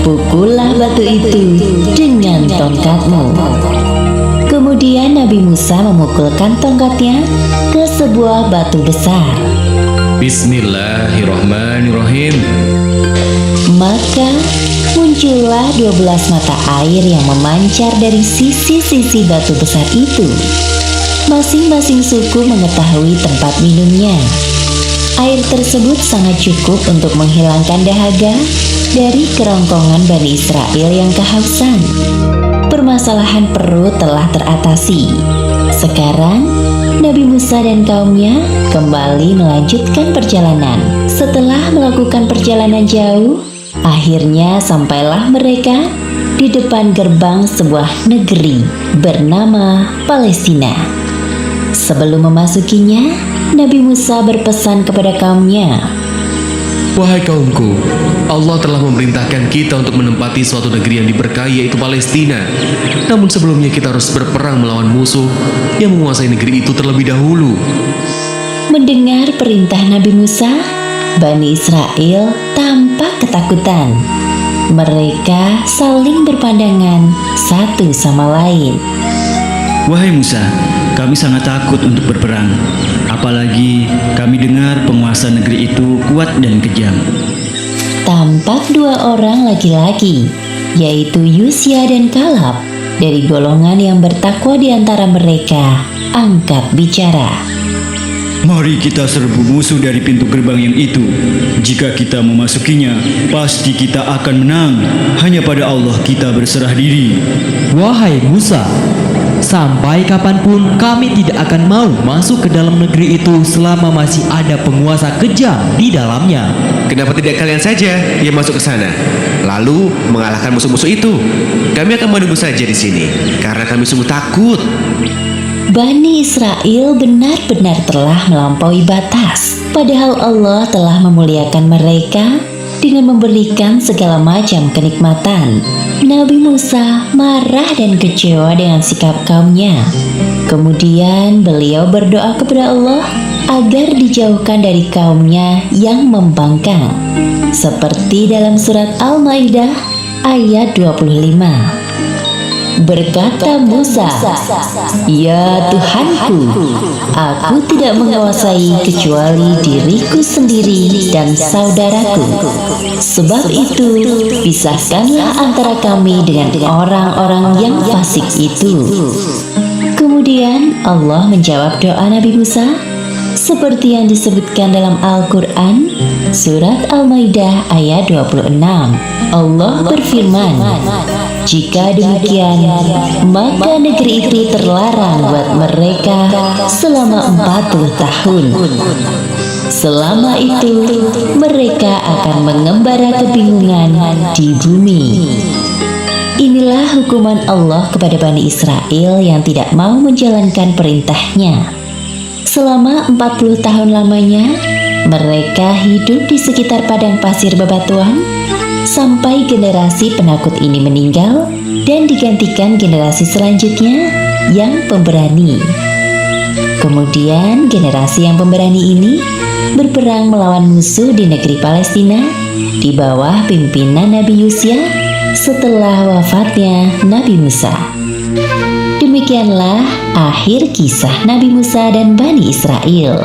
pukullah batu itu dengan tongkatmu. Kemudian Nabi Musa memukulkan tongkatnya ke sebuah batu besar. Bismillahirrahmanirrahim. Maka muncullah 12 mata air yang memancar dari sisi-sisi batu besar itu. Masing-masing suku mengetahui tempat minumnya. Air tersebut sangat cukup untuk menghilangkan dahaga dari kerongkongan Bani Israel yang kehausan. Permasalahan perut telah teratasi. Sekarang, Nabi Musa dan kaumnya kembali melanjutkan perjalanan. Setelah melakukan perjalanan jauh, akhirnya sampailah mereka di depan gerbang sebuah negeri bernama Palestina. Sebelum memasukinya, Nabi Musa berpesan kepada kaumnya, Wahai kaumku, Allah telah memerintahkan kita untuk menempati suatu negeri yang diberkahi yaitu Palestina. Namun sebelumnya kita harus berperang melawan musuh yang menguasai negeri itu terlebih dahulu. Mendengar perintah Nabi Musa, Bani Israel tampak ketakutan. Mereka saling berpandangan satu sama lain. Wahai Musa, kami sangat takut untuk berperang. Apalagi kami dengar penguasa negeri itu kuat dan kejam. Tampak dua orang laki-laki, yaitu Yusya dan Kalab, dari golongan yang bertakwa di antara mereka, angkat bicara. Mari kita serbu musuh dari pintu gerbang yang itu. Jika kita memasukinya, pasti kita akan menang. Hanya pada Allah kita berserah diri. Wahai Musa, sampai kapanpun kami tidak akan mau masuk ke dalam negeri itu selama masih ada penguasa kejam di dalamnya. Kenapa tidak kalian saja yang masuk ke sana, lalu mengalahkan musuh-musuh itu? Kami akan menunggu saja di sini, karena kami sungguh takut. Bani Israel benar-benar telah melampaui batas, padahal Allah telah memuliakan mereka dengan memberikan segala macam kenikmatan. Nabi Musa marah dan kecewa dengan sikap kaumnya. Kemudian beliau berdoa kepada Allah agar dijauhkan dari kaumnya yang membangkang. Seperti dalam surat Al-Maidah ayat 25. Berkata Musa, "Ya Tuhanku, aku tidak menguasai kecuali diriku sendiri dan saudaraku. Sebab itu, pisahkanlah antara kami dengan orang-orang yang fasik itu." Kemudian Allah menjawab doa Nabi Musa seperti yang disebutkan dalam Al-Quran, surat Al-Maidah ayat 26. Allah berfirman, "Jika demikian, maka negeri itu terlarang buat mereka selama 40 tahun. Selama itu, mereka akan mengembara kebingungan di bumi." Inilah hukuman Allah kepada Bani Israel yang tidak mau menjalankan perintahnya. Selama 40 tahun lamanya, mereka hidup di sekitar padang pasir bebatuan sampai generasi penakut ini meninggal dan digantikan generasi selanjutnya yang pemberani. Kemudian generasi yang pemberani ini berperang melawan musuh di negeri Palestina di bawah pimpinan Nabi Yusya setelah wafatnya Nabi Musa. Demikianlah akhir kisah Nabi Musa dan Bani Israel.